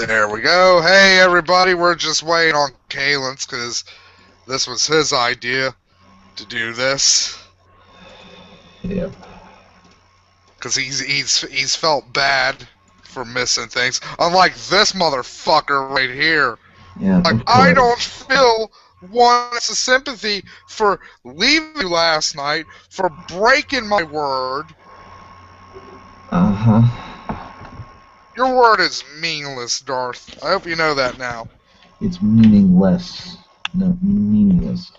There we go. Hey, everybody, we're just waiting on Kalen's because this was his idea to do this. Yep. Because he's felt bad for missing things. Unlike this motherfucker right here. Yeah, Like, I don't feel one ounce of sympathy for leaving you last night, for breaking my word. Uh-huh. Your word is meaningless, Darth. I hope you know that now. It's meaningless. No, meaningless.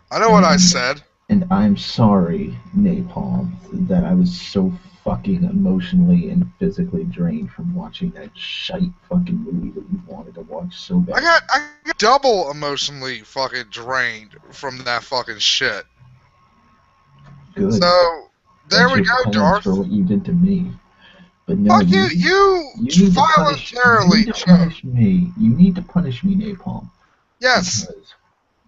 I know what I said. And I'm sorry, Napalm, that I was so fucking emotionally and physically drained from watching that shite fucking movie that you wanted to watch so bad. I got double emotionally fucking drained from that fucking shit. Good. So, there we go, Darth. For what you did to me. But no, fuck you! You need voluntarily to punish me. You need to punish me, Napalm. Yes. Because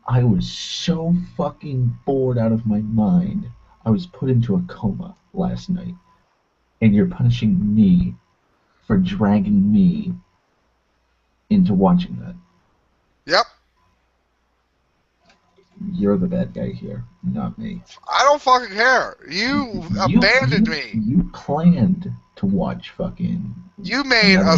I was so fucking bored out of my mind. I was put into a coma last night. And you're punishing me for dragging me into watching that. Yep. You're the bad guy here, not me. I don't fucking care. You abandoned me. You planned to watch fucking... You made a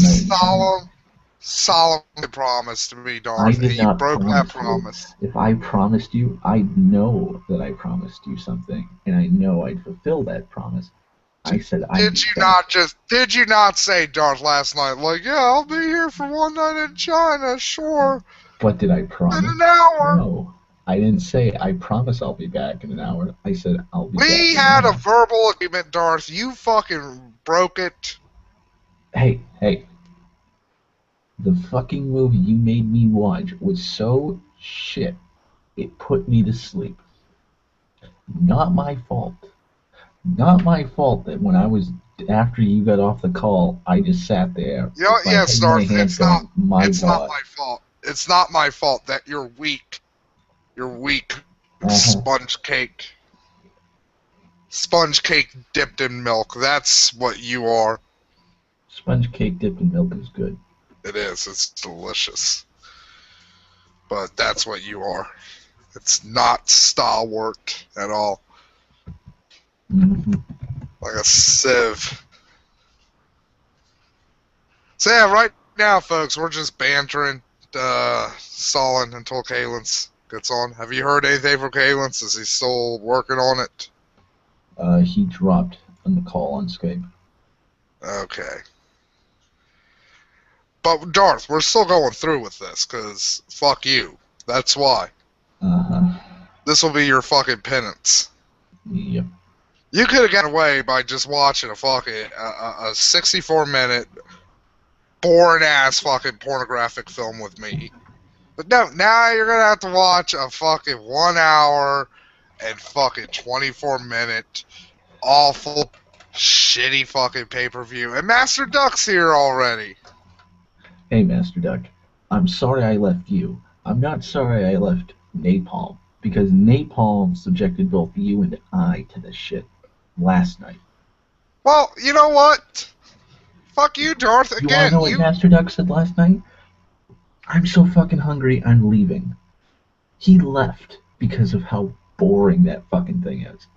solemn promise to me, Darth, and you broke that promise. If I promised you, I know that I promised you something, and I know I'd fulfill that promise. I said Did you not say, Darth, last night, like, yeah, I'll be here for one night in China, sure. What did I promise? In an hour. No. I didn't say, I promise I'll be back in an hour. I said, I'll be back. We had a verbal agreement, Darth. You fucking broke it. Hey. The fucking movie you made me watch was so shit, it put me to sleep. Not my fault. Not my fault that when I was, after you got off the call, I just sat there. Yes, Darth, it's not my fault. It's not my fault that you're weak. You're weak. Sponge cake. Sponge cake dipped in milk. That's what you are. Sponge cake dipped in milk is good. It is. It's delicious. But that's what you are. It's not stalwart at all. Like a sieve. So yeah, right now, folks, we're just bantering, stalling until Kalen's gets on. Have you heard anything from Kalen's? Is he still working on it? He dropped on the call on Skype. Okay. But, Darth, we're still going through with this, because fuck you. That's why. This will be your fucking penance. Yep. You could have gotten away by just watching a fucking, a 64-minute, boring-ass fucking pornographic film with me. But no, now you're gonna have to watch a fucking 1 hour and fucking 24-minute, awful, shitty fucking pay-per-view. And Master Duck's here already. Hey, Master Duck. I'm sorry I left you. I'm not sorry I left Napalm, because Napalm subjected both you and I to this shit last night. Well, you know what? Fuck you, Darth. Again, you wanna know what Master Duck said last night? I'm so fucking hungry, I'm leaving. He left because of how boring that fucking thing is.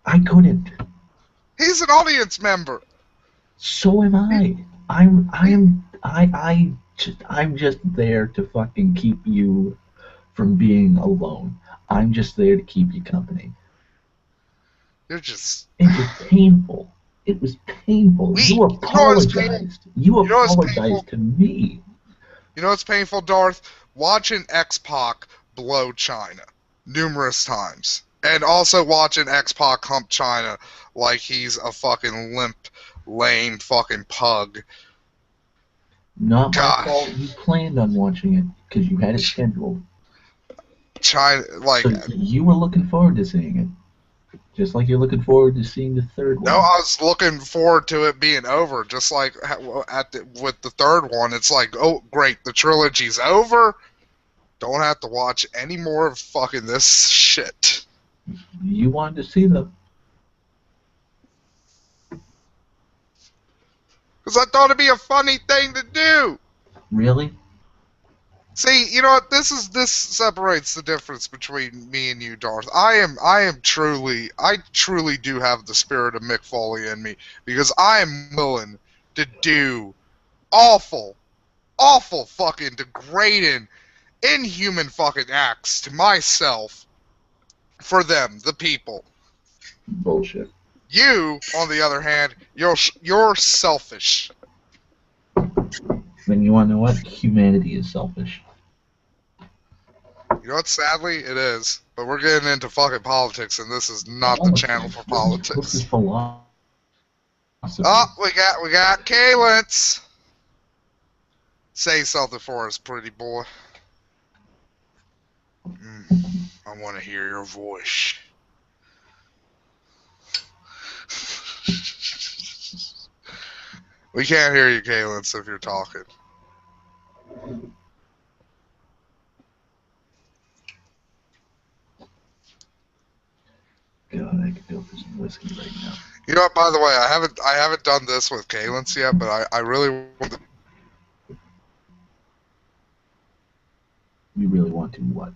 I couldn't. He's an audience member. So am I. I'm just there to fucking keep you from being alone. I'm just there to keep you company. You're just... It was painful. It was painful. You apologized. You apologized to me. You know what's painful, Darth? Watching X-Pac blow China numerous times. And also watching X-Pac hump China like he's a fucking limp, lame fucking pug. Not my fault. You planned on watching it because you had it scheduled. China, like... So you were looking forward to seeing it. Just like you're looking forward to seeing the third one. No, I was looking forward to it being over. Just like with the third one, it's like, oh, great, the trilogy's over. Don't have to watch any more of fucking this shit. You wanted to see them. Because I thought it'd be a funny thing to do. Really? See, you know what? This separates the difference between me and you, Darth. I truly do have the spirit of Mick Foley in me because I am willing to do awful, awful fucking degrading, inhuman fucking acts to myself for them, the people. Bullshit. You, on the other hand, you're selfish. Then you want to know what? Humanity is selfish. You know what? Sadly, it is. But we're getting into fucking politics, and this is not the channel for politics. This is philosophy. Oh, we got Kalins. Say something for us, pretty boy. I want to hear your voice. We can't hear you, Kalins, if you're talking. God, I could go for some whiskey right now. You know what? By the way, I haven't done this with Kalins yet, but I really want to. You really want to what?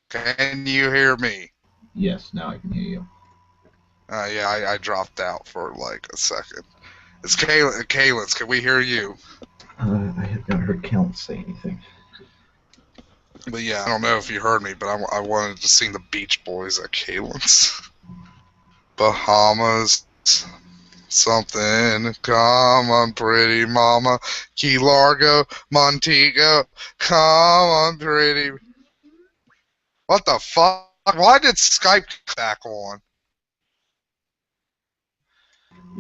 Can you hear me? Yes, now I can hear you. Yeah, I dropped out for like a second. It's Kalins. Can we hear you? I have not heard Count say anything. But yeah, I don't know if you heard me, but I wanted to sing the Beach Boys at Kalins. Bahamas, something, come on, pretty mama. Key Largo, Montego, come on, pretty. What the fuck? Why did Skype back on?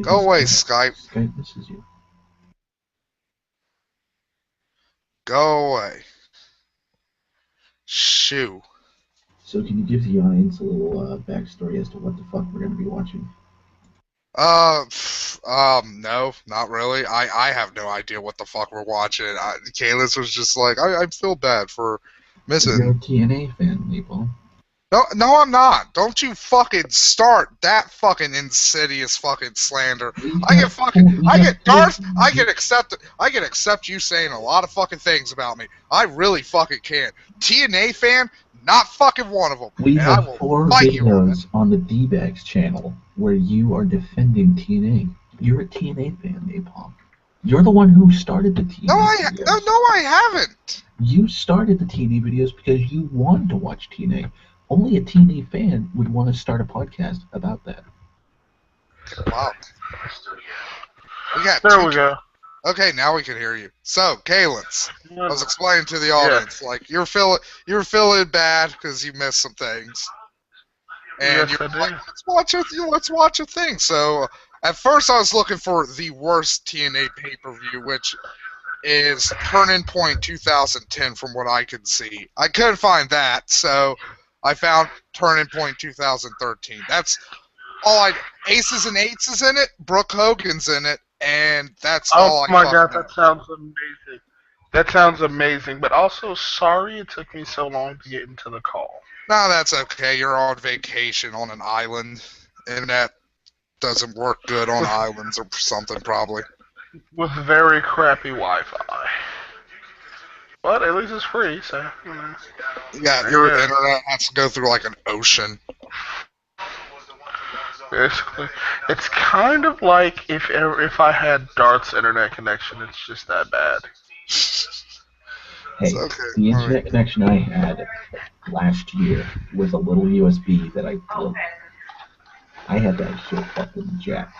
Go away, Skype. Skype misses you. Go away. Shoo. So can you give the audience a little backstory as to what the fuck we're going to be watching? No, not really. I have no idea what the fuck we're watching. Kaylis was just like, I feel bad for missing. You're a TNA fan, Maple. No, I'm not. Don't you fucking start that fucking insidious fucking slander. I can accept you saying a lot of fucking things about me. I really fucking can. TNA fan, not fucking one of them. We have 4 videos on the D-Bags channel where you are defending TNA. You're a TNA fan, Napalm. You're the one who started the TNA videos. No, I haven't. You started the TNA videos because you wanted to watch TNA. Only a TNA fan would want to start a podcast about that. Wow. There we go. Okay, now we can hear you. So, Kalins, I was explaining to the audience, like you're feeling bad because you missed some things, and you're like, let's watch a thing. So, at first, I was looking for the worst TNA pay-per-view, which is Turning Point 2010, from what I could see. I couldn't find that, so I found Turning Point 2013. That's all Aces and Eights is in it. Brooke Hogan's in it. And that's all I Oh my god, that sounds amazing. That sounds amazing, but also sorry it took me so long to get into the call. No, that's okay. You're on vacation on an island, and that doesn't work good on islands or something, probably. With very crappy Wi-Fi. But at least it's free, so, you know. Yeah, your internet has to go through like an ocean. Basically, it's kind of like if I had Darth's internet connection. It's just that bad. It's Hey, okay. the All right. internet connection I had last year was a little USB that I broke. I had that shit fucking jacked.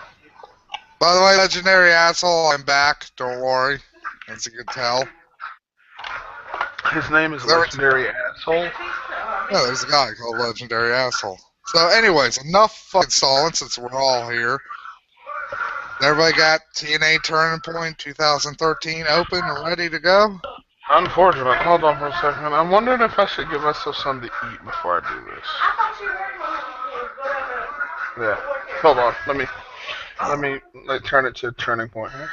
By the way, legendary asshole, I'm back. Don't worry. As you can tell. His name is There was, Legendary Asshole. yeah, there's a guy called legendary asshole. So, anyways, enough fucking stalling since we're all here. Everybody got TNA Turning Point 2013 open and ready to go? Unfortunate. Hold on for a second. I'm wondering if I should give myself something to eat before I do this. Yeah. Hold on. Let turn it to Turning Point here.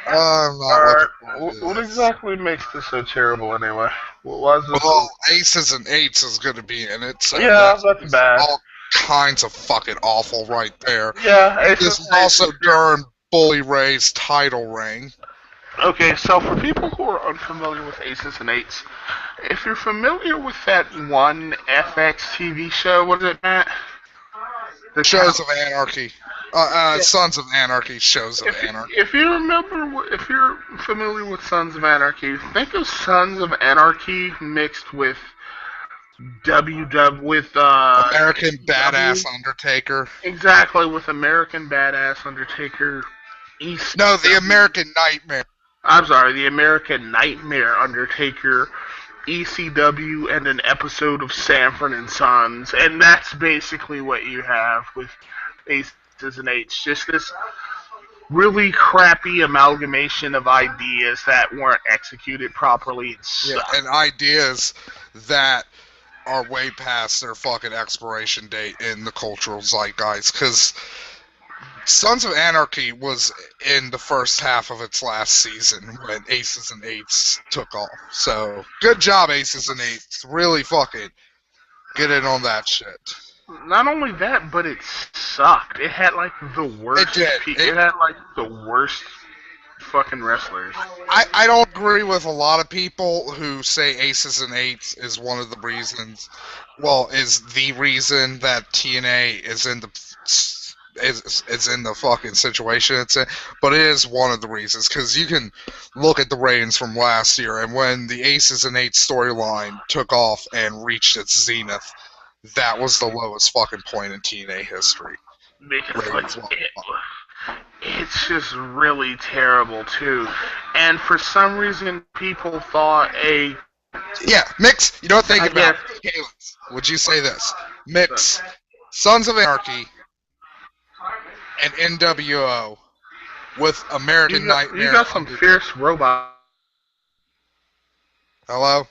I'm not looking forward Alright. to What this. exactly makes this so terrible anyway? Why is this so... Well, Aces and Eights is going to be in it, so Yeah, that's just bad. all kinds of fucking awful right there. Yeah, This is also during Bully Ray's title reign. Okay, so for people who are unfamiliar with Aces and Eights, if you're familiar with that one FX TV show, what is it, Matt? The Shows of Anarchy. Sons of Anarchy, Shows of if, Anarchy. if you remember, if you're familiar with Sons of Anarchy, think of Sons of Anarchy mixed with American Badass Undertaker. Exactly, with American Badass Undertaker. No, the American Nightmare. I'm sorry, the American Nightmare Undertaker, ECW, and an episode of Sanford and Sons, and that's basically what you have with Aces and Eights. Just this really crappy amalgamation of ideas that weren't executed properly and sucked. Yeah, and ideas that are way past their fucking expiration date in the cultural zeitgeist, because Sons of Anarchy was in the first half of its last season when Aces and Eights took off. So, good job, Aces and Eights. Really fucking get in on that shit. Not only that, but it sucked. It had like the worst. It did. It had like the worst fucking wrestlers. I don't agree with a lot of people who say Aces and Eights is one of the reasons, well, is the reason that TNA is in the fucking situation it's in, but it is one of the reasons, because you can look at the ratings from last year, and when the Aces and Eights storyline took off and reached its zenith, that was the lowest fucking point in TNA history. Because it's just really terrible too, and for some reason people thought mix. You know, think about it. Would you say this? Mix Sons of Anarchy and NWO with American Nightmare. You got some fierce robot. Hello?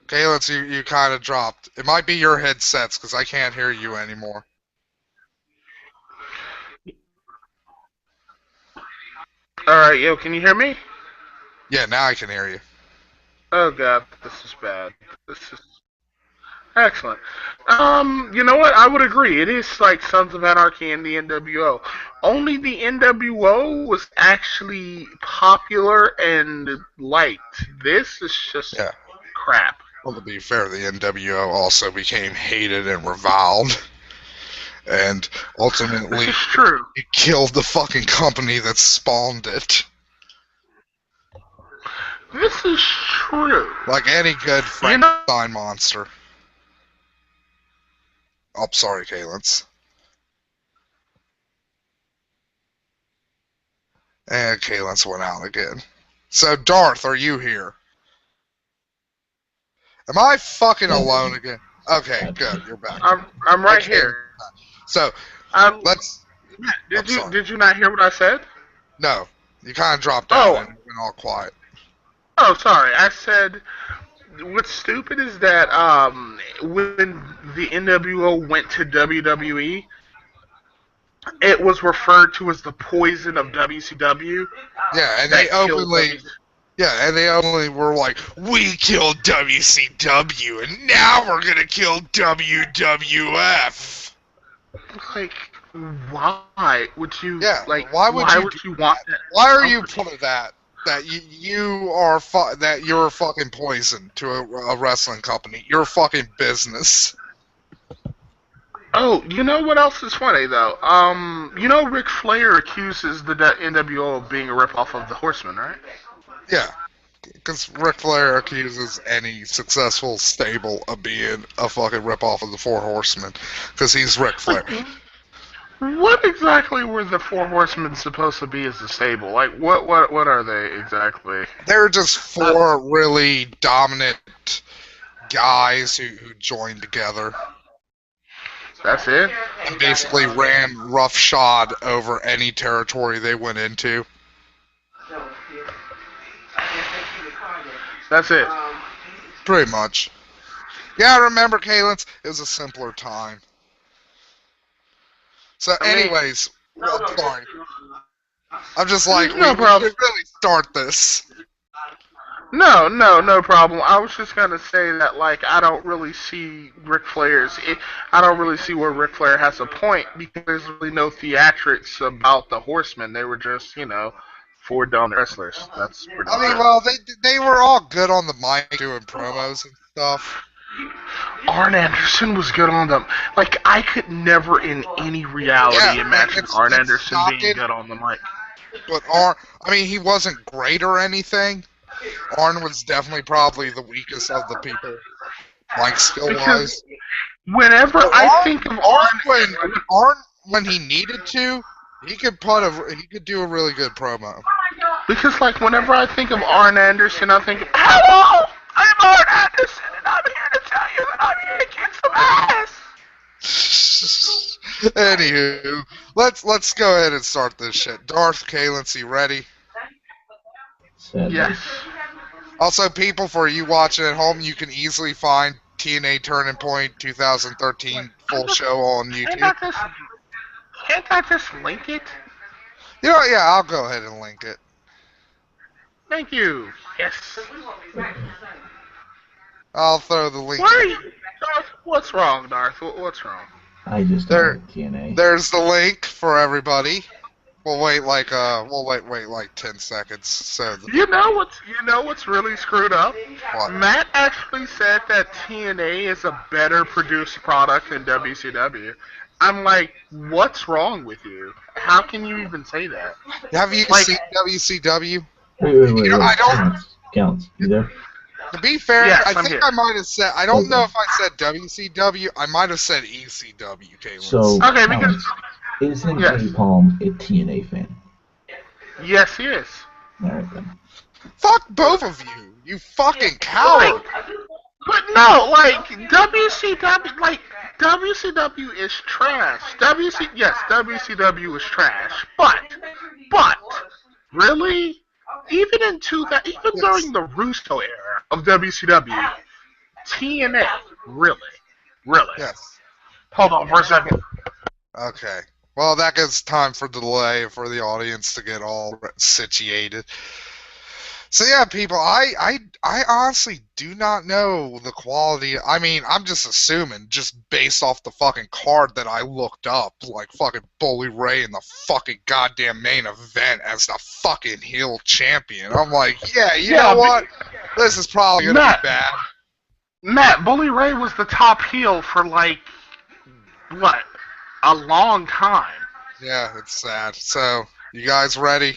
Caleb, you kind of dropped. It might be your headsets, because I can't hear you anymore. Alright, yo, can you hear me? Yeah, now I can hear you. Oh god, this is bad. This is excellent. You know what? I would agree. It is like Sons of Anarchy and the NWO. Only the NWO was actually popular and liked. This is just crap. Well, to be fair, the NWO also became hated and reviled. And ultimately, it killed the fucking company that spawned it. This is true. Like any good Frankenstein monster. Oh, sorry, Kalins. And Kalins went out again. So, Darth, are you here? Am I fucking alone again? Okay, good. You're back. I'm right here. So, let's... Did you not hear what I said? No. You kind of dropped out and went all quiet. Oh, sorry. I said... What's stupid is that when the NWO went to WWE, it was referred to as the poison of WCW. Yeah, and they openly... Yeah, and they only were like, we killed WCW, and now we're gonna kill WWF. Like, why would you? Yeah, like, why would you want that? Why are you putting that you're fucking poison to a wrestling company? You're fucking business. Oh, you know what else is funny though? Ric Flair accuses the NWO of being a ripoff of the Horsemen, right? Yeah, because Ric Flair accuses any successful stable of being a fucking ripoff of the Four Horsemen, because he's Ric Flair. Like, what exactly were the Four Horsemen supposed to be as a stable? Like, what are they exactly? They're just four really dominant guys who joined together That's it. and basically ran roughshod over any territory they went into. That's it. Pretty much. Yeah, I remember, Kalins. It was a simpler time. So, anyways, well, sorry. I'm just like, we No problem. should really start this. No problem. I was just gonna say that, like, I don't really see I don't really see where Ric Flair has a point because there's really no theatrics about the Horsemen. They were just, four dumb wrestlers. That's pretty I mean, much well, they were all good on the mic doing promos and stuff. it. Arn Anderson was good on them. Like, I could never in any reality imagine Arn Anderson being good on the mic. But I mean, he wasn't great or anything. Arn was definitely probably the weakest of the people, like skill-wise. Whenever I think of Arn, when he needed to, he could do a really good promo. Because, like, whenever I think of Arn Anderson, I think, hello, I'm Arn Anderson, and I'm here to tell you that I'm here to kick some ass. Anywho, let's go ahead and start this shit. Darth, Kalins, you ready? Yes. Also, people, for you watching at home, you can easily find TNA Turning Point 2013 full show on YouTube. Can't I just link it? Yeah, I'll go ahead and link it. Thank you. Yes. I'll throw the link. Darth, what's wrong, Darth? What's wrong? I just don't like TNA. There's the link for everybody. We'll wait like 10 seconds. So You know what's really screwed up? What? Matt actually said that TNA is a better produced product than WCW. I'm like, what's wrong with you? How can you even say that? Have you seen WCW? Wait. I don't. Counts. You there? To be fair, Yes, I I'm think here. I might have said. I don't know if I said WCW. I might have said ECW. Kalins. So, Okay, Counts, because isn't Yes. Jay Palm a TNA fan? yes, he is. Alright then. Fuck both of you. You fucking coward. But no, like WCW is trash. WCW is trash. But really, even during the Russo era of WCW, TNA really. Yes. Hold on for a second. Okay. Well, that gives time for delay for the audience to get all situated. So yeah, people, I honestly do not know the quality. I mean, I'm just assuming, just based off the fucking card that I looked up, like fucking Bully Ray in the fucking goddamn main event as the fucking heel champion. I'm like, yeah, you know what? This is probably gonna be bad. Matt, Bully Ray was the top heel for like what? A long time. Yeah, it's sad. So, you guys ready?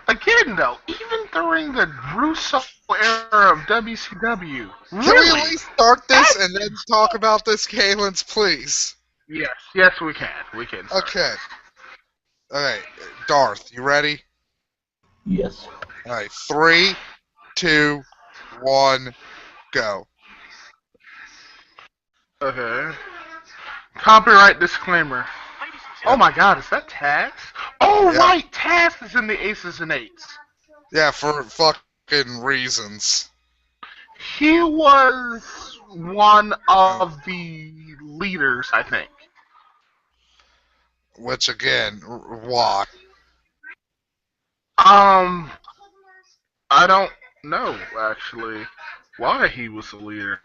Again, though, even during the Russo era of WCW, Can we really? at least start this and then talk about this, Kalins, please? Yes, we can. We can. Start. Okay. Alright, Darth, you ready? Yes. Alright, 3, 2, 1, go. Okay. Copyright disclaimer. Oh my God, is that Taz? Oh Yeah. right, Taz is in the Aces and Eights. Yeah, for fucking reasons. He was one of the leaders, I think. Which, again, why? I don't know actually why he was the leader.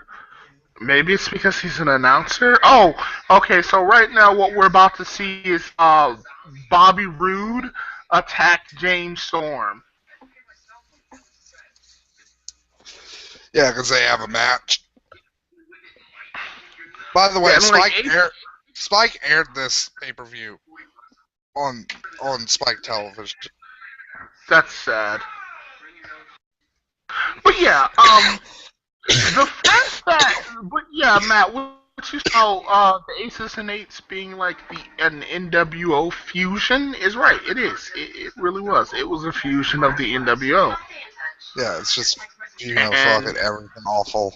Maybe it's because he's an announcer. Oh, okay. So right now, what we're about to see is Bobby Roode attack James Storm. Yeah, because they have a match. By the way, Yeah, and like Spike aired this pay-per-view on Spike Television. that's sad. But yeah, the fact that, but yeah, Matt, what you saw, the Aces and Eights being like an NWO fusion is right. It is. It really was. It was a fusion of the NWO. Yeah, it's just And fucking everything awful.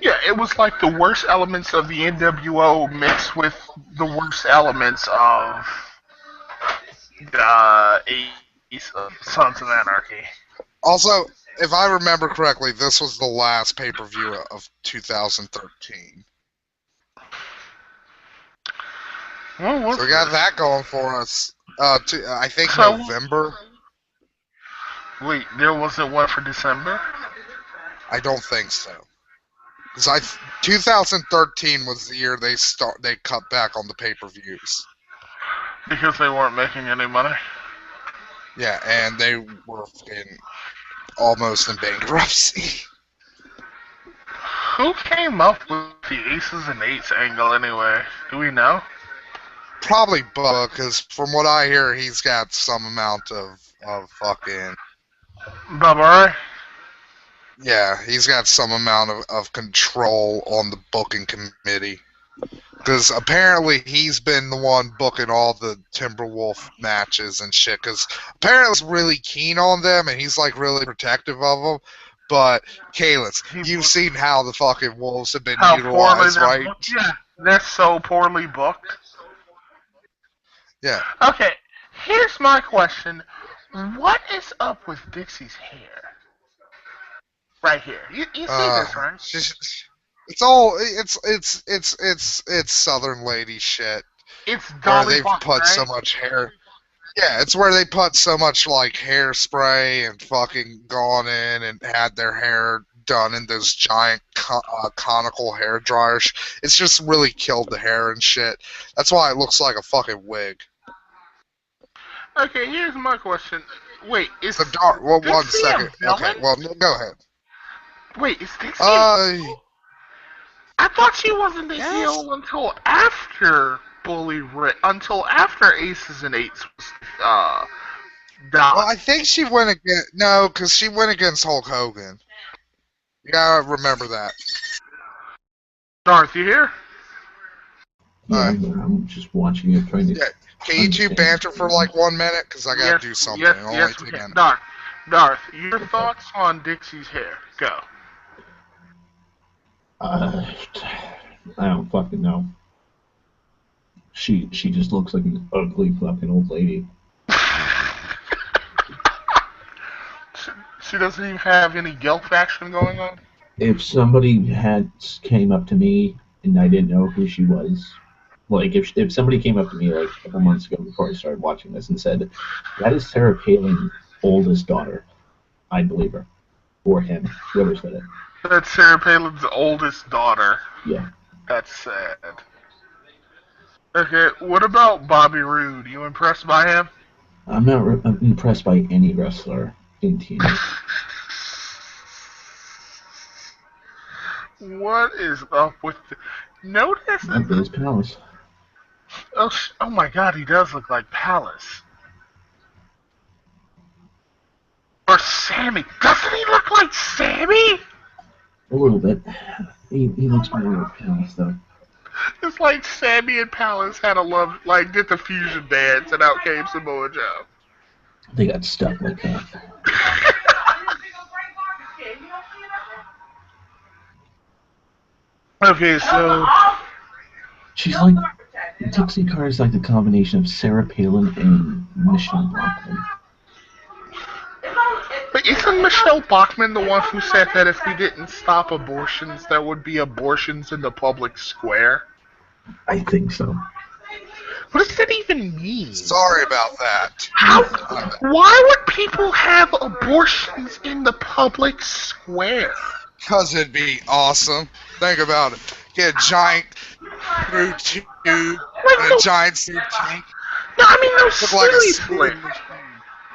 yeah, it was like the worst elements of the NWO mixed with the worst elements of the Sons of Anarchy. Also, if I remember correctly, this was the last pay-per-view of 2013. Well, So we got that going for us. I think So- November. Wait, there wasn't one for December? I don't think so. Because 2013 was the year they cut back on the pay-per-views. Because they weren't making any money. Yeah, and they were fucking almost in bankruptcy. Who came up with the Aces and Eights angle anyway? Do we know? Probably Bubba, because from what I hear, he's got some amount of fucking... Bubba Ray? Yeah, he's got some amount of control on the booking committee. Because apparently he's been the one booking all the Timberwolf matches and shit. Because apparently he's really keen on them and he's like really protective of them. But, Kalis, you've seen how the fucking Wolves have been utilized, right? Booked? Yeah, they're so poorly booked. Yeah. Okay, here's my question. What is up with Dixie's hair? Right here. You see this, right? It's Southern lady shit. It's Where Dolly they've Parton, put right? so much hair. Yeah, it's where they put so much like hairspray and fucking gone in and had their hair done in those giant conical hair dryers. It's just really killed the hair and shit. That's why it looks like a fucking wig. Okay, here's my question. Wait, is The dark. Well, Dixie one second. a villain? Okay, well, go ahead. Wait, is Dixie? Uh, I thought she wasn't the Yes. heel until after until after Aces and Eights was died. well, I think she went against because she went against Hulk Hogan. You gotta remember that. Darth, you here? Yeah, I'm just watching it, trying to. Yeah. Can you two banter for like 1 minute? Because I gotta do something. It'll only Yes, take we a can. minute. Darth, your thoughts on Dixie's hair? Go. I don't fucking know. She just looks like an ugly fucking old lady. She doesn't even have any guilt action going on. If somebody came up to me and I didn't know who she was, like if somebody came up to me like a couple months ago before I started watching this and said, "That is Sarah Palin's oldest daughter," I'd believe her, or him, whoever said it. That's Sarah Palin's oldest daughter. Yeah. That's sad. Okay, what about Bobby Roode? You impressed by him? I'm not I'm impressed by any wrestler in TNA. What is up with Notice? Not Biz Palace. Oh my god, he does look like Palace. Or Sammy. Doesn't he look like Sammy? A little bit. He looks more like Palace though. It's like Sammy and Palace had a love, like did the fusion dance and out came Samoa Joe. They got stuck like that. Okay, so She's like Dixie Carter's like the combination of Sarah Palin and Michelle Bachmann. but isn't Michelle Bachmann the one who said that if we didn't stop abortions, there would be abortions in the public square? I think so. What does that even mean? Sorry about that. Why would people have abortions in the public square? Because it'd be awesome. Think about it. Get a giant crude tube and a giant soup tank. No, I mean, no, Look like a seriously. smoothie machine.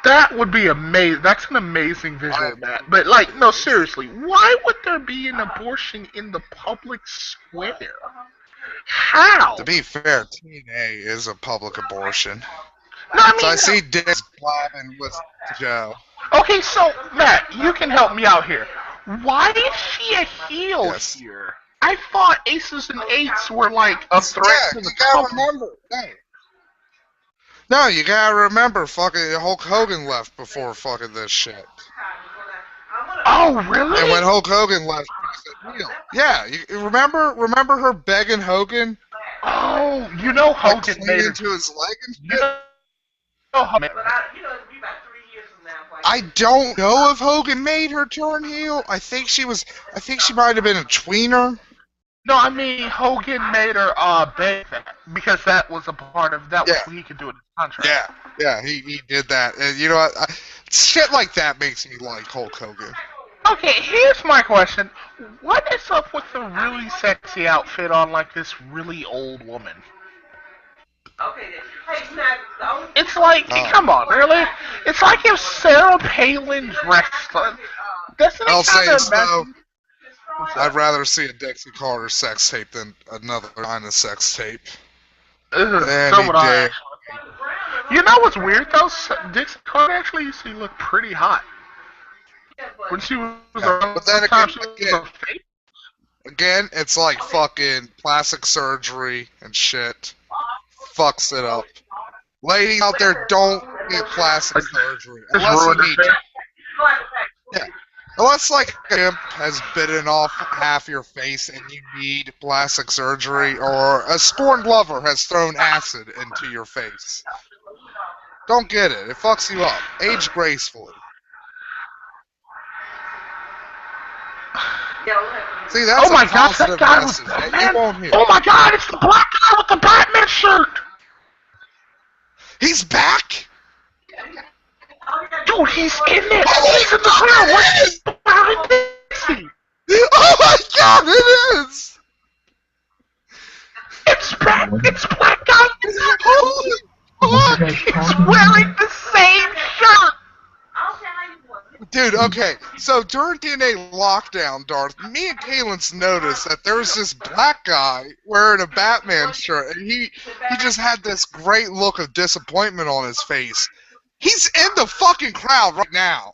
That would be amazing. That's an amazing visual, Matt. But like, no, seriously, why would there be an abortion in the public square? How? To be fair, TNA is a public abortion. No, I mean, So I see Dick's blabbing with Joe. Okay, so Matt, you can help me out here. Why is she a heel Yes. here? I thought Aces and Eights were like a threat Yeah, to the you gotta public. remember. No, you gotta remember, fucking Hulk Hogan left before fucking this shit. Oh, really? And when Hulk Hogan left, she was a heel. Yeah, you remember her begging Hogan? Oh, you know Like, Hogan clean made her. into his leg and You shit? know Hogan. I don't know if Hogan made her turn heel. I think she might have been a tweener. No, I mean Hogan made her beg that because that was a part of that was Yeah. what he could do in his contract. Yeah, he did that. And you know what? Shit like that makes me like Hulk Hogan. Okay, here's my question: what is up with the really sexy outfit on like this really old woman? It's like, come on, really? It's like if Sarah Palin dressed. Doesn't I'll it say kind of it's though. imagine? I'd rather see a Dixie Carter sex tape than another kind of sex tape. So Any would I. day. Actually. You know what's weird though? Dixie Carter actually used to look pretty hot when she was around. But then Time she was again, a fake. Again, it's like fucking plastic surgery and shit. Fucks it up. Ladies out there, don't get plastic surgery. Just Unless you ruined her need face. to. Yeah. Unless like a imp has bitten off half your face and you need plastic surgery, or a scorned lover has thrown acid into your face. Don't get it. It fucks you up. Age gracefully. See, that's Oh my a gosh, that positive guy was message the that man. you won't hear. Oh my god, it's the black guy with the Batman shirt! He's back? Dude, he's in there! He's in the crowd! What's behind Dixie? Oh my god, it is! It's black! It's black guy! Holy What fuck! you guys He's talking wearing the same shirt! Dude, okay, so during TNA lockdown, Darth, me and Kalen's noticed that there's this black guy wearing a Batman shirt, and he just had this great look of disappointment on his face. He's in the fucking crowd right now.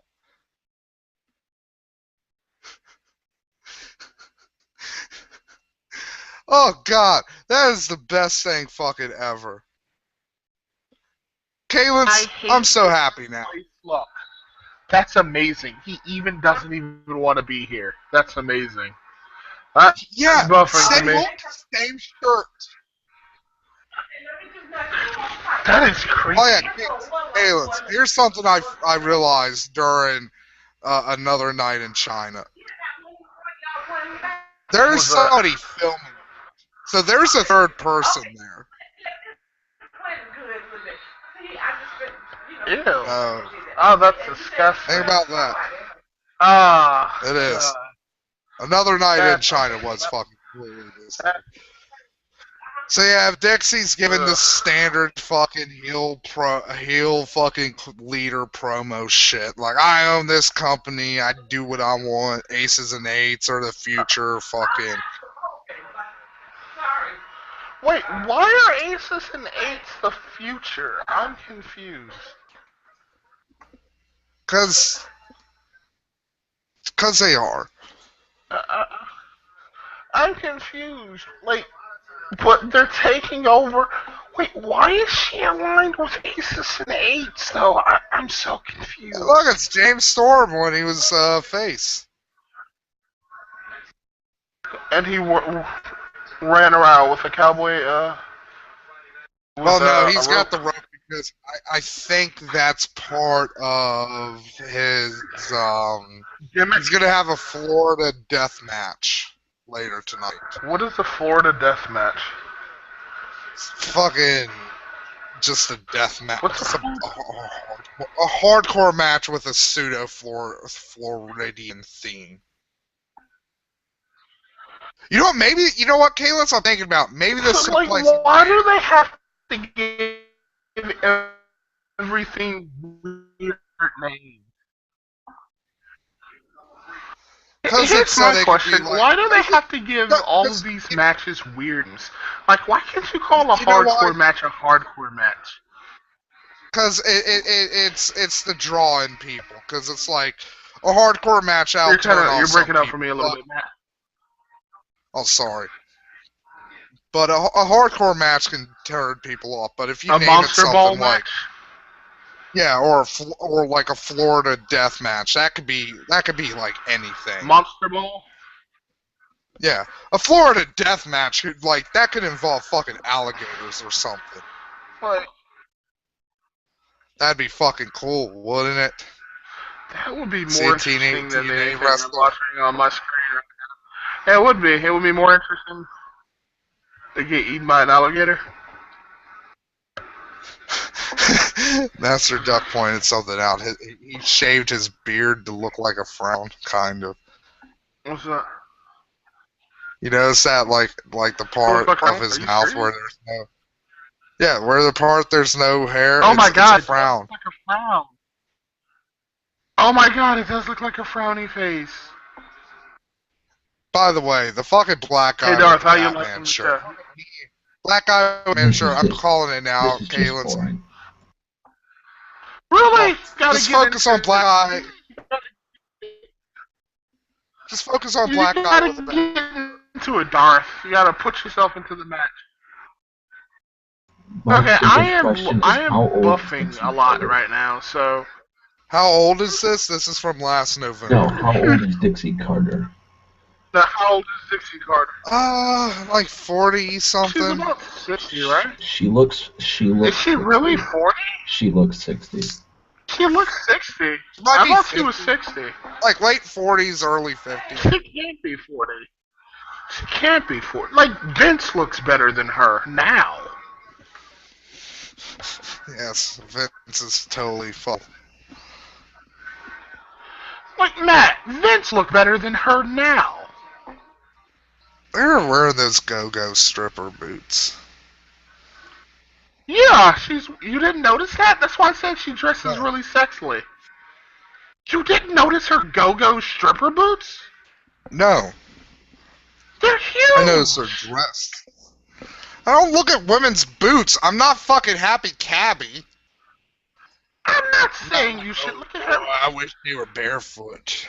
Oh god, that is the best thing fucking ever. Kalen's, I'm so happy now. Look, that's amazing. He even doesn't even want to be here. That's amazing. Yeah, buffering to me. same shirt. That is crazy. Oh yeah, Kalen's, here's something I realized during another night in China. There's What's that? somebody filming. So there's a third person there. Ew. Oh, Oh, that's disgusting. think about that. Ah. It is. God. Another night in That's- China was fucking completely this. So yeah, if Dixie's given the standard fucking heel fucking leader promo shit, like I own this company, I do what I want, Aces and Eights are the future, fucking. Wait, why are Aces and Eights the future? I'm confused. Cause they are. I'm confused. Like, but they're taking over. Wait, why is she aligned with Aces and Eights though? I'm so confused. Look, it's James Storm when he was face. And he ran around with a cowboy. Well, no, with, he's a got rope. the rope because I think that's part of his Gimmick. He's gonna have a Florida death match later tonight. What is the Florida death match? Fucking just a death match. What's Just a hardcore match with a pseudo Floridian theme. You know what? Maybe you know what, Kayla? I'm thinking about maybe this took Like, place. why do they have to give everything weird names. Because it's Here's so my they could be question: like, why do they have to give all of because these matches weird names? Like, why can't you call a you know why? hardcore match a hardcore match? Because it's the draw in people. Because it's like a hardcore match out turn off You're some breaking up for people. me a little bit, Matt. Oh, sorry. But a hardcore match can turn people off. But if you A name it Monster Ball something like, match? yeah, or like a Florida death match, that could be like anything. Monster Ball? Yeah, a Florida death match, like that could involve fucking alligators or something. What? That'd be fucking cool, wouldn't it? That would be See more a interesting than TNA anything I'm wrestler. watching on my screen right now. Yeah, it would be. It would be more interesting to get eaten by an alligator. Master Duck pointed something out. He shaved his beard to look like a frown, kind of. What's that? You notice that, like the part of his mouth where there's no. Yeah, where the part there's no hair. Oh my god, it's a frown. it does look like a frown. Oh my god, it does look like a frowny face. By the way, the fucking black guy Hey Darth, with the how you Batman liking the shirt. show? Black guy with the Batman shirt. I'm just- calling it now. This is just Kaylin's. boring. Really? Well, just focus on black guy. Just focus on black guy with the Batman. Get into it, Darth. You gotta put yourself into the match. My Okay, biggest I am question is how old buffing is a lot Carter? right now, so How old is this? This is from last November. No, how old is Dixie Carter? how old is Dixie Carter? Like 40 She's something. about 60, right? She looks. Is she really 40? She looks 60. She looks 60. Might I be thought 50. she was 60. Like late 40s, early 50s. She can't be 40. She can't be 40. Like, Vince looks better than her now. Yes, Vince is totally full. Like, Matt, Vince looked better than her now. They're wearing those go-go stripper boots. Yeah, you didn't notice that? That's why I said she dresses No. really sexily. You didn't notice her go-go stripper boots? No, They're huge! I noticed her dress. I don't look at women's boots. I'm not fucking Happy Cabby. I'm not saying you should look at her. I wish they were barefoot.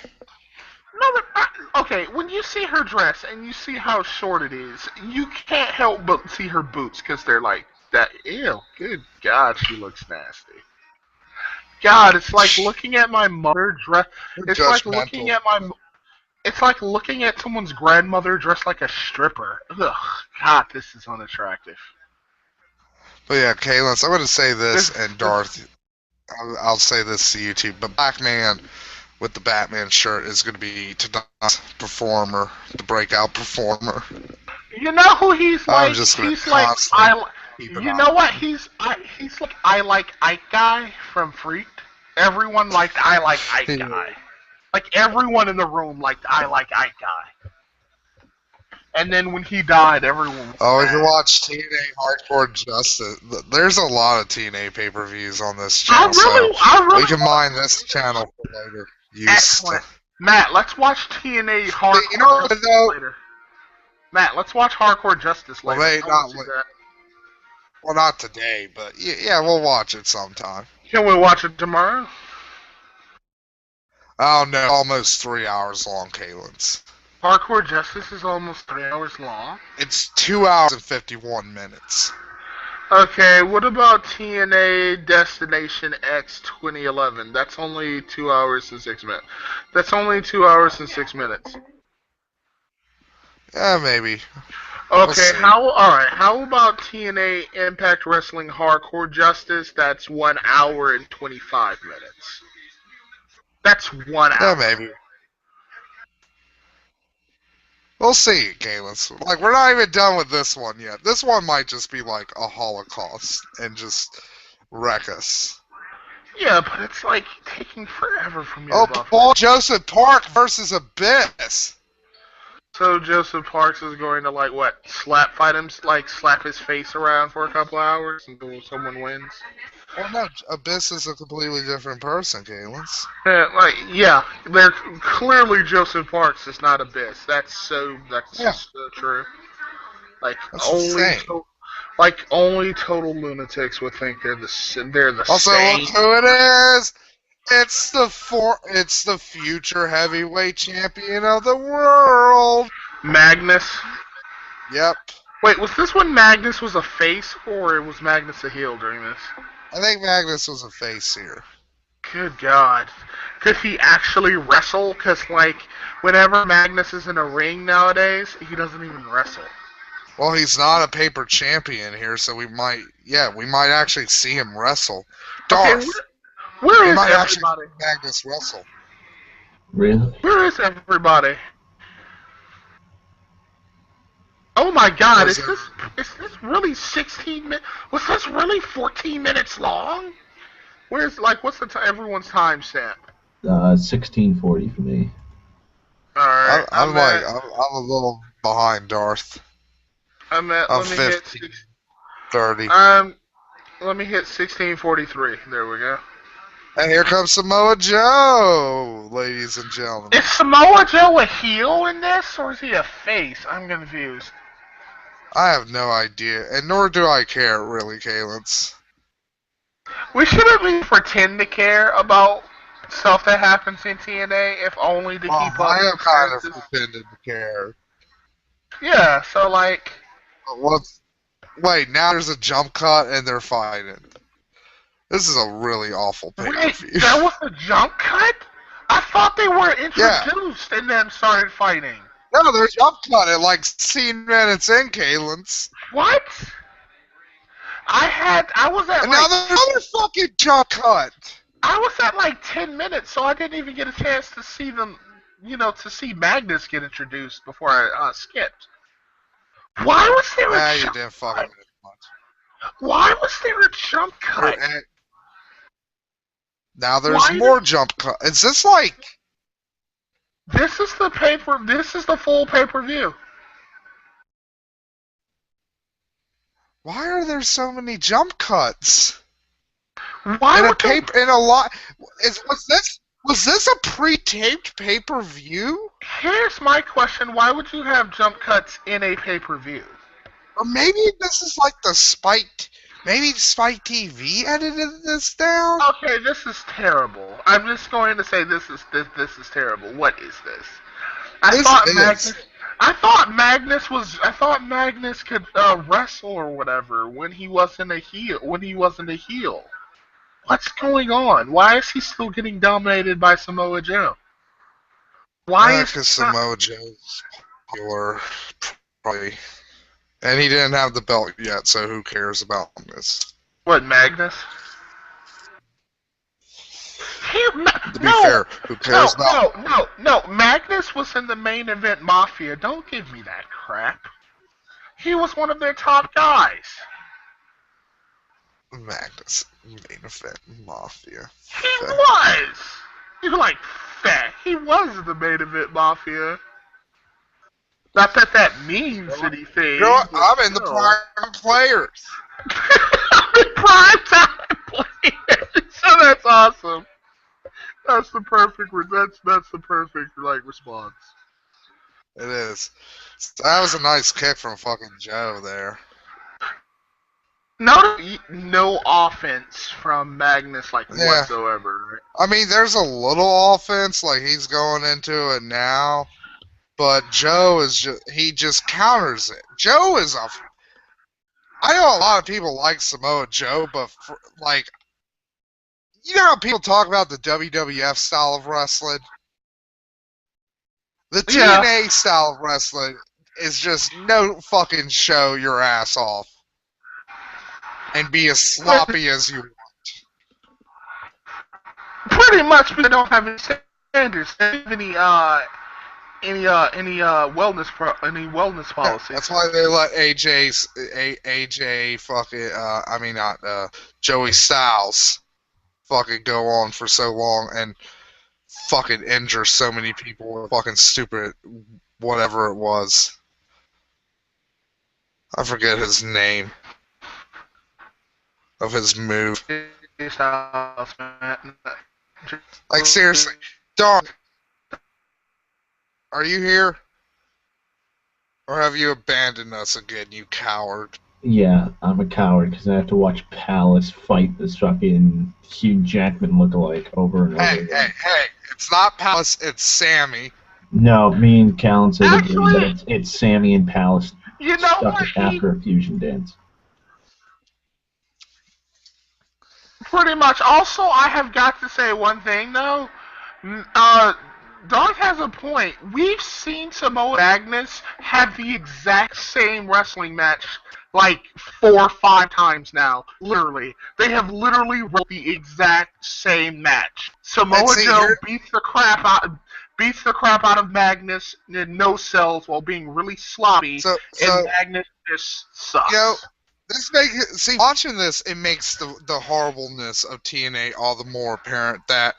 No, okay, when you see her dress and you see how short it is, you can't help but see her boots because they're like that. Ew, good God, she looks nasty. God, it's like looking at my mother dress. It's like looking at my. It's like looking at someone's grandmother dressed like a stripper. Ugh, God, this is unattractive. But yeah, Kaylin, I'm going to say this, and Darth, I'll say this to you too, but Black Man with the Batman shirt is going to be tonight's performer, the breakout performer. You know who he's like? I'm just gonna He's like keep an you eye know on what? He's like I Like Ike guy from Freaked. Everyone liked I Like Ike guy. Like everyone in the room liked I Like Ike guy. And then when he died, everyone was Oh, if mad. you watch TNA Hardcore Justice, there's a lot of TNA pay-per-views on this channel, I really we can mine this channel for later use. Excellent. Matt, let's watch TNA Hardcore You know what, Justice though? later. Matt, let's watch Hardcore Justice later. Well, well, not today, but yeah, we'll watch it sometime. Can we watch it tomorrow? Oh no, almost 3 hours long, Kaylin's. Hardcore Justice is almost 3 hours long. It's 2 hours and 51 minutes. Okay, what about TNA Destination X 2011? That's only 2 hours and 6 minutes. That's only 2 hours and 6 minutes. Yeah, maybe. Okay, We'll how about TNA Impact Wrestling Hardcore Justice? That's 1 hour and 25 minutes. That's 1 hour. Yeah, maybe. We'll see, Kaylin. Like, we're not even done with this one yet. This one might just be like a Holocaust and just wreck us. Yeah, but it's like taking forever from your Oh, buff. Paul Joseph Park versus Abyss. So Joseph Parks is going to like what? Slap fight him? Like slap his face around for a couple hours until someone wins? Well, no, Abyss is a completely different person, Kalins. Yeah, they're clearly Joseph Parks is not Abyss. That's Yeah, just so true. Like that's only insane. to, only total lunatics would think they're the Also, look same. who it is. It's the future heavyweight champion of the world. Magnus. Yep. Wait, was this when Magnus was a face, or was Magnus a heel during this? I think Magnus was a face here. Good God. Could he actually wrestle? Because, whenever Magnus is in a ring nowadays, he doesn't even wrestle. Well, he's not a paper champion here, so we might actually see him wrestle. Okay, Darth. where We is might actually everybody? see Magnus wrestle. Really? Where is everybody? Oh my God, Where's is this really 16 minutes? Was this really 14 minutes long? What's everyone's time stamp? 1640 for me. Alright, I'm a little behind Darth. I'm let me hit 15, 30. let me hit 1643. There we go. And here comes Samoa Joe, ladies and gentlemen. Is Samoa Joe a heel in this, or is he a face? I'm confused. I have no idea, and nor do I care, really, Kalins. We shouldn't really pretend to care about stuff that happens in TNA, if only to keep up. I have kind of pretended to care. Yeah, so Wait, now there's a jump cut and they're fighting. This is a really awful pay-per-view. Wait, that was a jump cut? I thought they were introduced and then started fighting. No, there's jump cut at 16 minutes in, Kalins. What? I was at and now there's another fucking jump cut. I was at 10 minutes, so I didn't even get a chance to see them, to see Magnus get introduced before I skipped. Why was there a you jump didn't fucking cut? miss much. Why was there a jump cut? Now there's more jump cut. Is this This is the full pay-per-view. Why are there so many jump cuts? Why was this a pre-taped pay-per-view? Here's my question: why would you have jump cuts in a pay-per-view? Or maybe this is the Spike. Maybe Spike TV edited this down. Okay, this is terrible. I'm just going to say this is terrible. What is this? I thought Magnus could wrestle or whatever when he wasn't a heel. What's going on? Why is he still getting dominated by Samoa Joe? Why is because Samoa Joe's popular, probably, and he didn't have the belt yet, so who cares about this? What, Magnus? To be fair, who cares about? No. Magnus was in the main event Mafia. Don't give me that crap. He was one of their top guys. Magnus, main event Mafia. He was. You're fat. He was the main event Mafia. Not that means anything. You know what? I'm in the prime players. I'm in prime time players. So that's awesome. That's the perfect. That's the perfect response. It is. That was a nice kick from fucking Joe there. No offense from Magnus whatsoever. I mean, there's a little offense, he's going into it now, but Joe is he just counters it. Joe is I know a lot of people like Samoa Joe, but you know how people talk about the WWF style of wrestling? The TNA style of wrestling is just no fucking show your ass off and be as sloppy as you want. Pretty much, because they don't have any standards. They don't have any wellness policies. That's why they let Joey Styles fucking go on for so long and fucking injure so many people with fucking stupid whatever it was. I forget his name of his move. styles, man. Like, seriously. Dog, are you here? Or have you abandoned us again, you coward? Yeah, I'm a coward because I have to watch Palace fight this fucking Hugh Jackman lookalike over and over Hey, again. hey, hey. It's not Palace, it's Sammy. No, me and Callan said agree that Actually, it's Sammy and Palace you know stuck what? after a fusion dance. Pretty much. Also, I have got to say one thing though. Uh, Dog has a point. We've seen Samoa Agnes have the exact same wrestling match like 4 or 5 times now. Literally, they have literally wrote the exact same match. And Samoa see, Joe here, beats the crap out of Magnus in no cells while being really sloppy, so, and so, Magnus just you know, sucks. watching this, it makes the horribleness of TNA all the more apparent that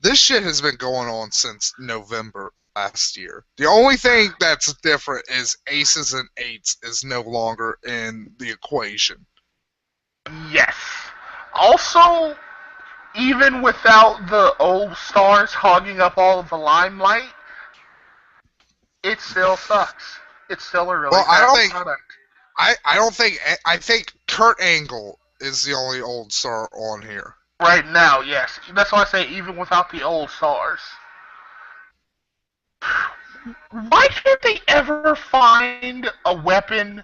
this shit has been going on since November last year. The only thing that's different is aces and eights is no longer in the equation. Yes. Also, even without the old stars hogging up all of the limelight, it still sucks. It's still a really Well, I don't crappy think product. I don't think I think Kurt Angle is the only old star on here. Right now, yes. That's why I say even without the old stars. Why can't they ever find a weapon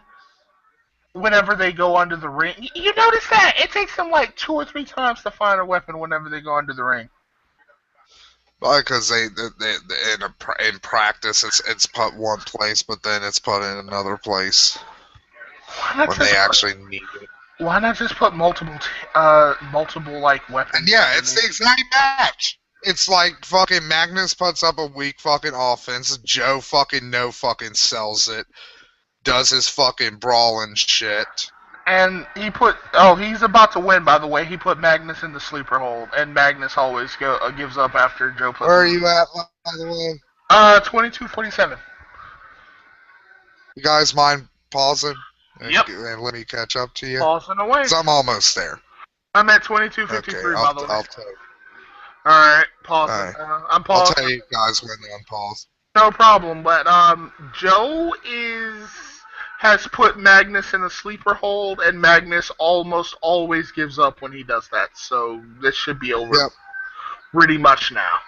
whenever they go under the ring? You notice that? It takes them like 2 or 3 times to find a weapon whenever they go under the ring. Because in practice it's put one place, but then it's put in another place Why not when just they put, actually need it. why not just put multiple like weapons? And yeah, it's the underneath? exact match. It's like fucking Magnus puts up a weak fucking offense. Joe fucking no fucking sells it. Does his fucking brawling shit. And he's about to win, by the way. He put Magnus in the sleeper hold, and Magnus always gives up after Joe puts Where are him in you the at, by the way? 22:47. You guys mind pausing Yep. and let me catch up to you? Pausing away. 'Cause I'm almost there. I'm at Okay, 22:53, by the way. I'll tell you. Alright, pausing. Alright. I'm I'll paused. tell you guys when to unpause. No problem, but Joe has put Magnus in a sleeper hold, and Magnus almost always gives up when he does that. So this should be over Yep. pretty much now.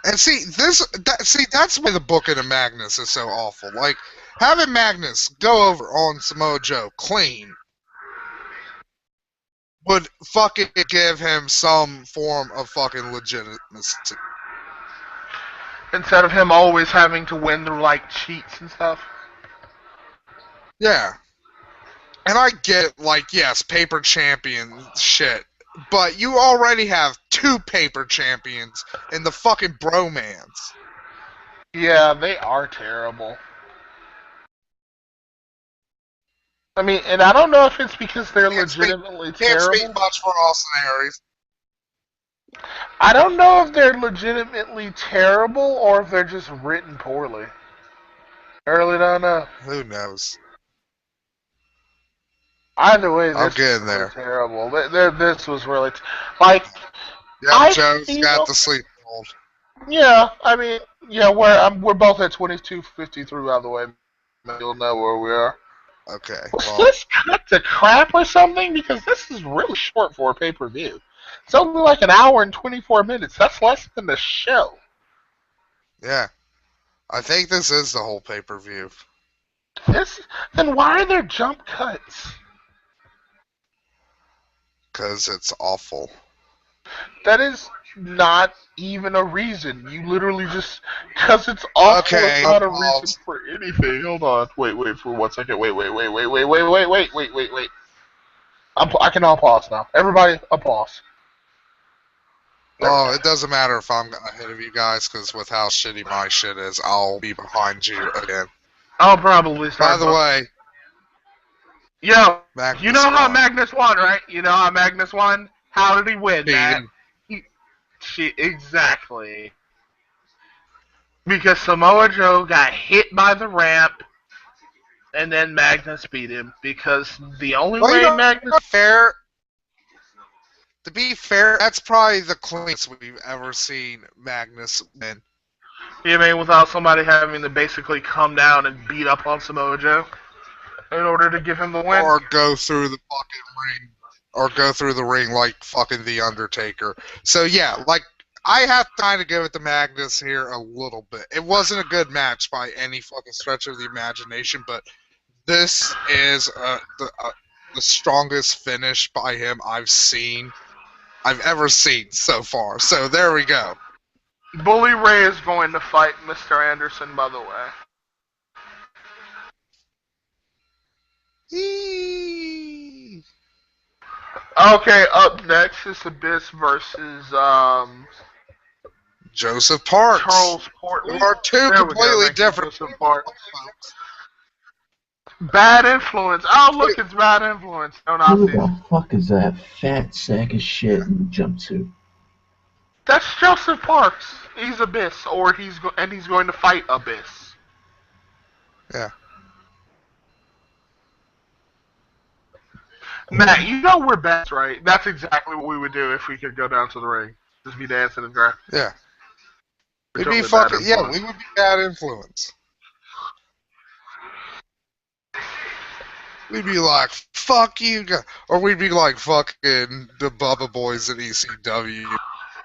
And that's why the booking of Magnus is so awful. Like, having Magnus go over on Samoa Joe clean would fucking give him some form of fucking legitimacy. Instead of him always having to win through like cheats and stuff. Yeah. And I get it, like, yes, paper champion shit. But you already have 2 paper champions in the fucking bromance. Yeah, they are terrible. I mean, and I don't know if it's because they're legitimately Can't speak terrible. much for Austin Aries. I don't know if they're legitimately terrible or if they're just written poorly. I really don't know. Who knows? Either way, I'll this get in was there. terrible. This was really like Yep, Joe's got the sleep hold. Yeah, I mean, yeah, we're both at 22:53 by the way. You'll know where we are. Okay, Was well, this cut to crap or something? Because this is really short for a pay-per-view. It's only like an hour and 24 minutes. That's less than the show. yeah. I think this is the whole pay-per-view. Then why are there jump cuts? Because it's awful. That is not even a reason. You literally just because it's awful. Okay, It's not a I'll reason for anything. Hold on. Wait for 1 second. Wait. I can all pause now. Everybody, pause. Oh, it doesn't matter if I'm ahead of you guys, because with how shitty my shit is, I'll be behind you again. I'll probably start. By the way, yo, Magnus you know how won. Magnus won, right? You know how Magnus won? How did he win, Matt? Cheating. Exactly. Because Samoa Joe got hit by the ramp and then Magnus beat him because the only Well, way Magnus. To be fair, that's probably the cleanest we've ever seen Magnus win. You mean without somebody having to basically come down and beat up on Samoa Joe in order to give him the win? Or go through the fucking ring. Or go through the ring like fucking The Undertaker. So yeah, like, I have to kind of give it to Magnus here a little bit. It wasn't a good match by any fucking stretch of the imagination, but this is the strongest finish by him I've ever seen so far. So there we go. Bully Ray is going to fight Mr. Anderson, by the way. Eee. Okay, up next is Abyss versus Joseph Parks. Charles Portland. There are two completely different Joseph Parks. Bad Influence. Oh, look, it's Bad Influence. No Who Nazis. the fuck is that fat sack of shit in the jumpsuit? That's Joseph Parks. He's Abyss, and he's going to fight Abyss. Yeah. Matt, you know we're best, right? That's exactly what we would do if we could go down to the ring. Just be dancing and draft. Yeah. We're We'd be totally Bad fucking, yeah, Influence. we would be Bad Influence. We'd be like, fuck you guys. Or we'd be like fucking the Bubba Boys at ECW.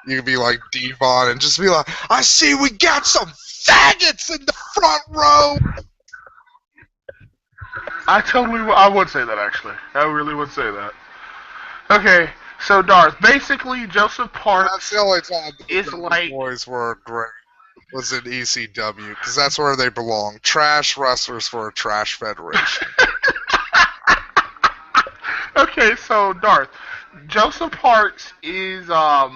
You could be like Devon and just be like, I see we got some faggots in the front row. I would say that, actually. I really would say that. Okay, so Darth, basically Joseph That's Parks the only time is the like... Boys were great. Was in ECW, because that's where they belong. Trash wrestlers for a trash federation. Okay, so Darth, Joseph Parks is the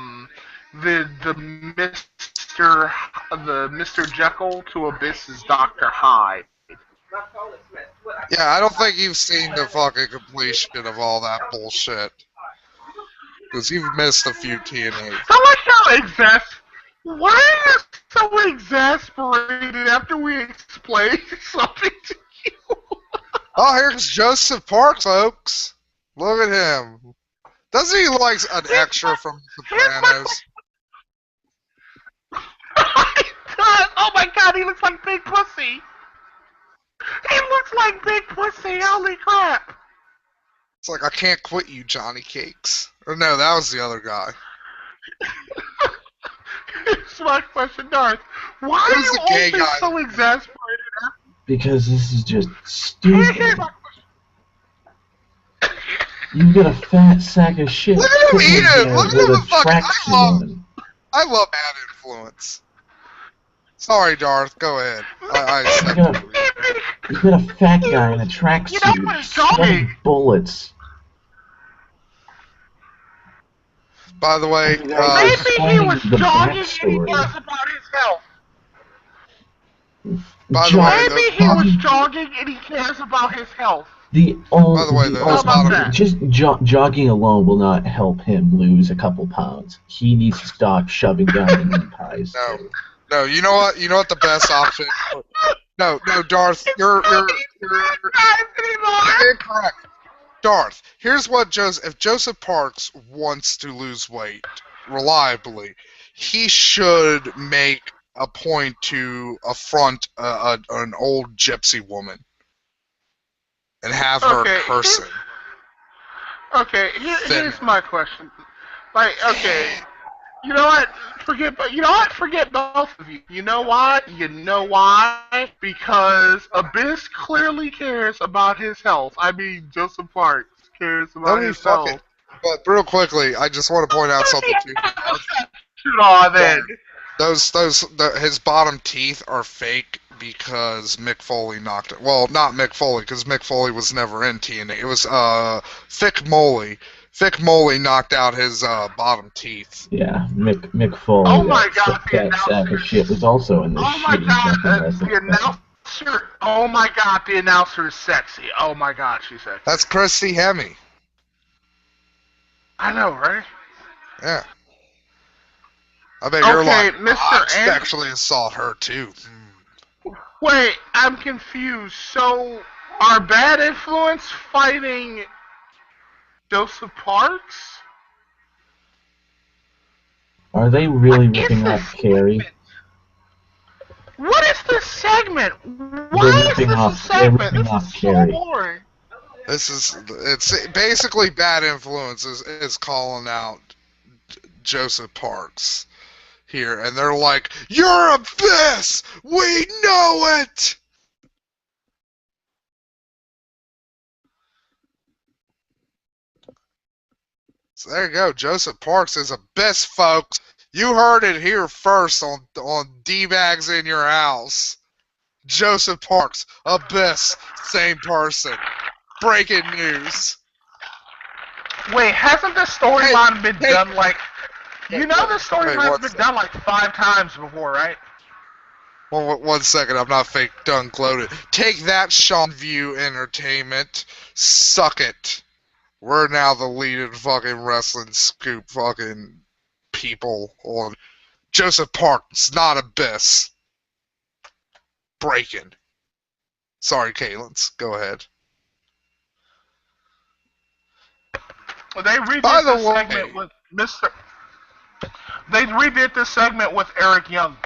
Mr. Jekyll to Abyss's Dr. Hyde. Yeah, I don't think you've seen the fucking completion of all that bullshit. Because you've missed a few TNAs. I like how why are you so exasperated after we explain something to you? Oh, here's Joseph Parks, folks. Look at him. Doesn't he like an extra from Sopranos? Oh my god, he looks like Big Pussy. He looks like Big Pussy, holy crap. It's like, I can't quit you, Johnny Cakes. Or no, that was the other guy. Here's my question, Darth. Why are you always so exasperated? Because this is just stupid. You got a fat sack of shit. Look at him eating! Look at him fucking... I love Bad Influence. Sorry, Darth, go ahead. You got a fat guy in a tracksuit, sweating bullets. By the way, maybe he was jogging and he cares about his health. Maybe he was jogging and he cares about his health. Just jogging alone will not help him lose a couple pounds. He needs to stop shoving down meat pies. No, you know what? You know what the best option is? No, Darth, you're incorrect. Darth, here's what if Joseph Parks wants to lose weight reliably, he should make a point to affront an old gypsy woman and have her curse him. Okay, here's my question. Like, okay, you know what? Forget both of you. You know why? Because Abyss clearly cares about his health. I mean, Joseph Parks cares about his health. But real quickly, I just want to point out something too. His bottom teeth are fake because Mick Foley knocked it. Well, not Mick Foley, because Mick Foley was never in TNA. It was Thick Moley. Thick Moley knocked out his bottom teeth. Yeah, Mick Foley. Oh my god, that sack of shit was also in this shitty the announcer. Oh my god, the announcer is sexy. Oh my god, she's sexy. That's Christy Hemme. I know, right? Yeah. I bet you're like, I'd sexually assault her too. Wait, I'm confused. So, Are Bad Influence fighting Joseph Parks? Are they What really is ripping this off Carrie? segment? What is this segment? They're Why is ripping this a off. They're segment? ripping This is off so Carrie. boring. It's basically Bad Influence is calling out Joseph Parks here, and they're like, "You're Abyss! We know it!" So there you go. Joseph Parks is Abyss, folks. You heard it here first on D-Bags in Your House. Joseph Parks, Abyss, same person. Breaking news. Wait, hasn't this Hey, storyline been hey, done like... You know this wait, storyline's what's been done like 5 times before, right? one second, I'm not fake done gloated. Take that, Sean View Entertainment. Suck it. We're now the leading fucking wrestling scoop fucking people on Joseph Parks, not Abyss. Breaking. Sorry, Kalins. Go ahead. They By redid the this segment way, with Mr. They redid this segment with Eric Young.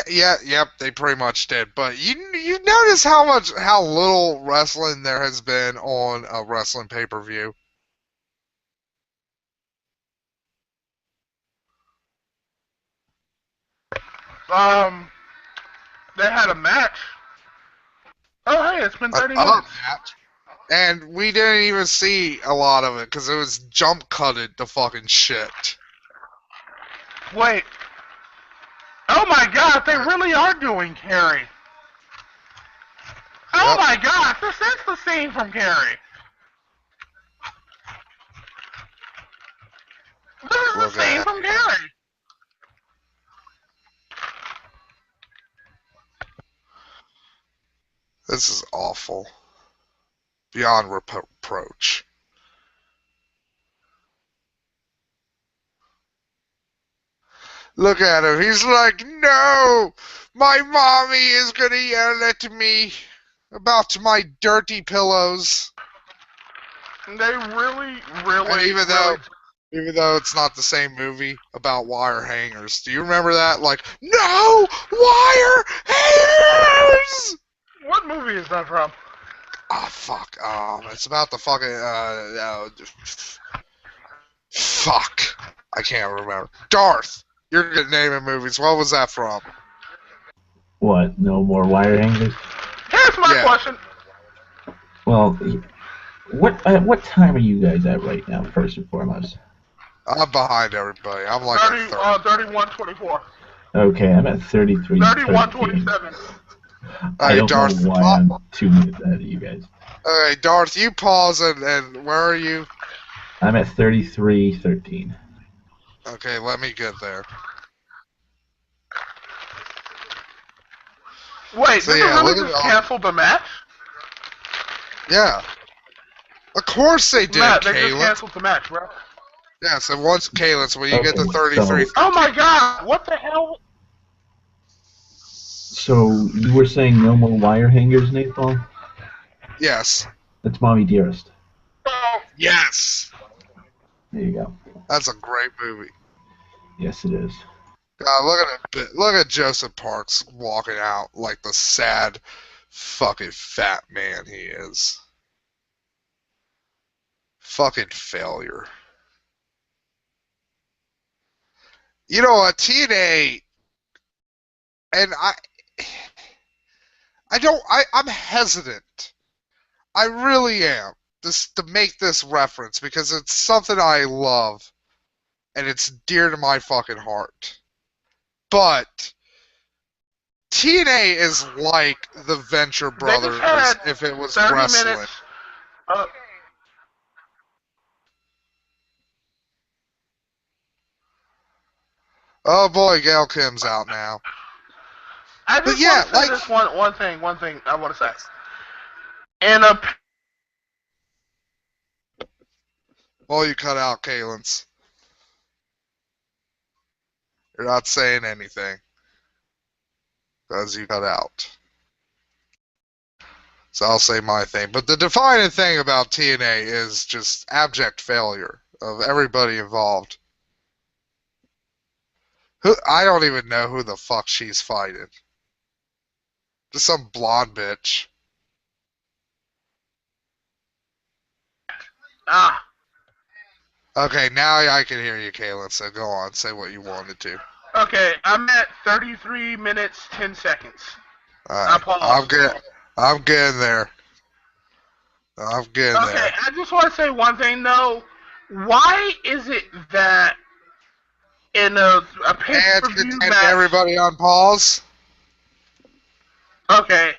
yep, they pretty much did. But you notice how little wrestling there has been on a wrestling pay-per-view. Um, they had a match. Oh, hey, it's been A 30 minutes. match, and we didn't even see a lot of it because it was jump cutted to fucking shit. Wait. Oh my god, they really are doing Carrie. Oh Yep. my god, this is the scene from Carrie. This is Look the scene at from Carrie. this is awful. Beyond reproach. Look at him. He's like, no! My mommy is gonna yell at me about my dirty pillows. They really, And really, even though it's not the same movie about wire hangers, do you remember that? Like, no wire hangers! What movie is that from? Oh fuck. It's about the fucking fuck. I can't remember. Darth. You're good naming movies. What was that from? What? No more wire hangers? Here's my Yeah. question. Well, what time are you guys at right now? First and foremost. I'm behind everybody. I'm like 31:24. Okay, I'm at 33:13. 31:27. I Hey, don't know Darth. why I'm 2 minutes ahead of you guys. Okay, Darth, you pause and where are you? I'm at 33:13. Okay, let me get there. Wait, So did they yeah, really look just at cancel the match? yeah. Of course they did, Matt, they just Caleb. canceled the match, bro. Yeah, so once Caleb, so when you get to Okay, 33. Oh my god, what the hell? So you were saying no more wire hangers, Nathan? Yes. That's Mommy Dearest. Yes. There you go. That's a great movie. Yes, it is. God, look at Joseph Parks walking out like the sad fucking fat man he is. Fucking failure. You know what, TNA, and I'm hesitant. I really am. To make this reference because it's something I love and it's dear to my fucking heart. But TNA is like the Venture They just Brothers had if it was 30 wrestling. minutes. Uh, Oh boy, Gail Kim's out now. I But just yeah, want to say like, this one thing I want to say. In a well, you cut out, Kalins. You're not saying anything because you cut out. So I'll say my thing. But the defining thing about TNA is just abject failure of everybody involved. I don't even know who the fuck she's fighting. Just some blonde bitch. Ah, Okay, now I can hear you, Kaylin, so go on. Say what you wanted to. okay. I'm at 33 minutes 10 seconds. I Alright. paused. I'm getting there. I'm getting Okay, there. I just want to say one thing though. Why is it that in a pay And per view contend match? everybody on pause. Okay,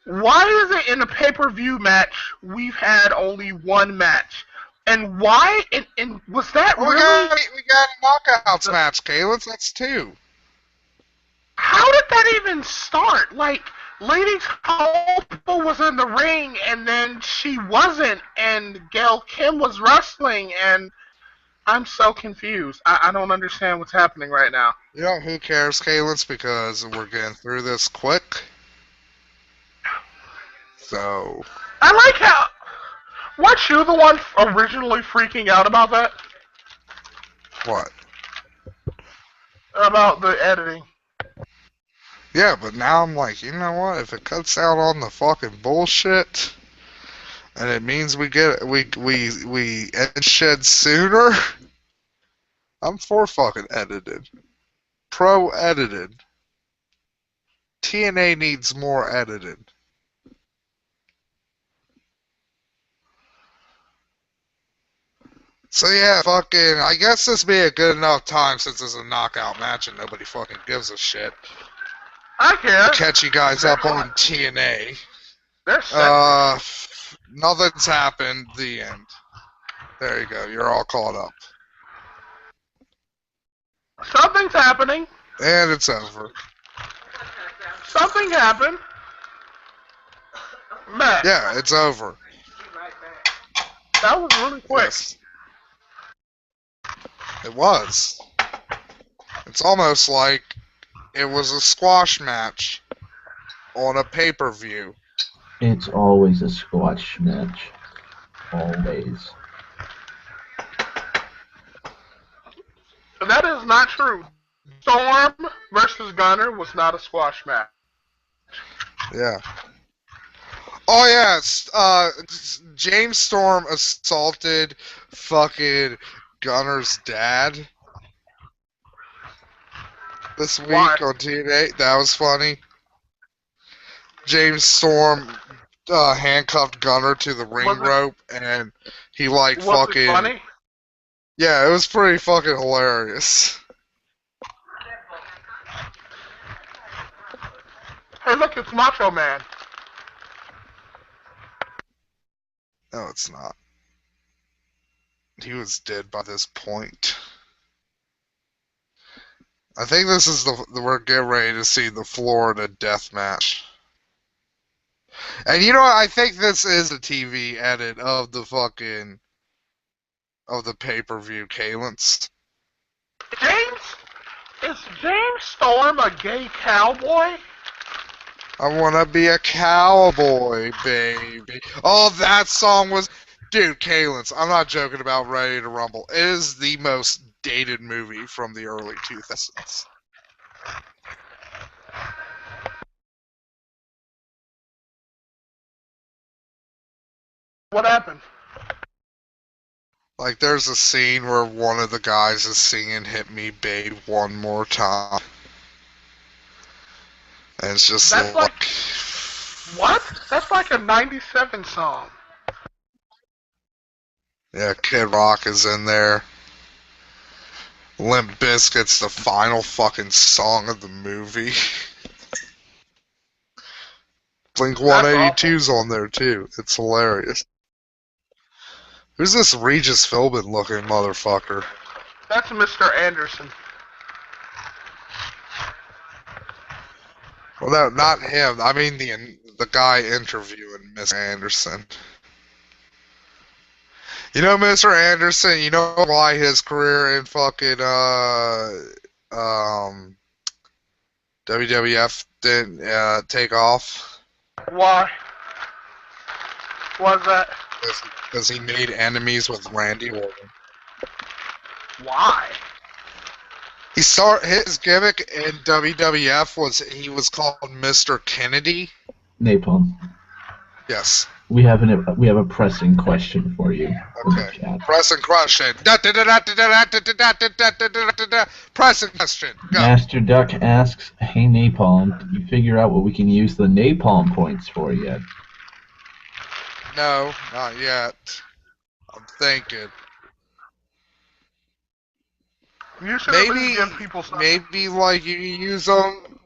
why is it in a pay per view match we've had only one match? And why? And was that Well, really? we got a knockouts match, Kaylin. That's two. How did that even start? Like, Lady Hope was in the ring, and then she wasn't, and Gail Kim was wrestling, and I'm so confused. I don't understand what's happening right now. You know, who cares, Kaylin? Because we're getting through this quick. So, I like how. Weren't you the one originally freaking out about that? what? About the editing? Yeah, but now I'm like, you know what? If it cuts out on the fucking bullshit, and it means we end shit sooner, I'm for fucking edited. Pro edited. TNA needs more edited. So yeah, fucking, I guess this be a good enough time since it's a knockout match and nobody fucking gives a shit. I care. Catch you guys up on TNA. They're set. Nothing's happened. The end. There you go. You're all caught up. Something's happening. And it's over. Something happened. Matt. Yeah, it's over. That was really quick. Yes. It was. It's almost like it was a squash match on a pay-per-view. It's always a squash match. Always. That is not true. Storm versus Gunner was not a squash match. Yeah. Oh yeah, James Storm assaulted fucking Gunner's dad this week Why? on TNA. That was funny. James Storm handcuffed Gunner to the ring rope, and he like Was fucking. it funny? Yeah, it was pretty fucking hilarious. Hey, look, it's Macho Man. No, it's not. He was dead by this point. I think this is we're getting ready to see the Florida death match. And you know what? I think this is a TV edit of the fucking of the pay-per-view, Kalins. Is James Storm a gay cowboy? I wanna be a cowboy, baby. Oh, that song was, dude, Kalins. I'm not joking about Ready to Rumble. It is the most dated movie from the early 2000s. What happened? Like, there's a scene where one of the guys is singing "Hit Me, Babe, One More Time," and it's just That's like what? That's like a 97 song. yeah, Kid Rock is in there. Limp Bizkit's the final fucking song of the movie. Blink 182's on there too. It's hilarious. Who's this Regis Philbin looking motherfucker? That's Mr. Anderson. Well, no, not him. I mean the guy interviewing Mr. Anderson. You know, Mr. Anderson. You know why his career in fucking WWF didn't take off? Why? was that? Because he made enemies with Randy Orton. Why? His gimmick in WWF was he was called Mr. Kennedy. Napalm. Yes. We have a pressing question for you. Okay. Pressing question. Pressing question. Go. Master Duck asks, "Hey Napalm, did you figure out what we can use the Napalm points for yet?" No, not yet. I'm thinking. You should at least give people something. Maybe like you use them.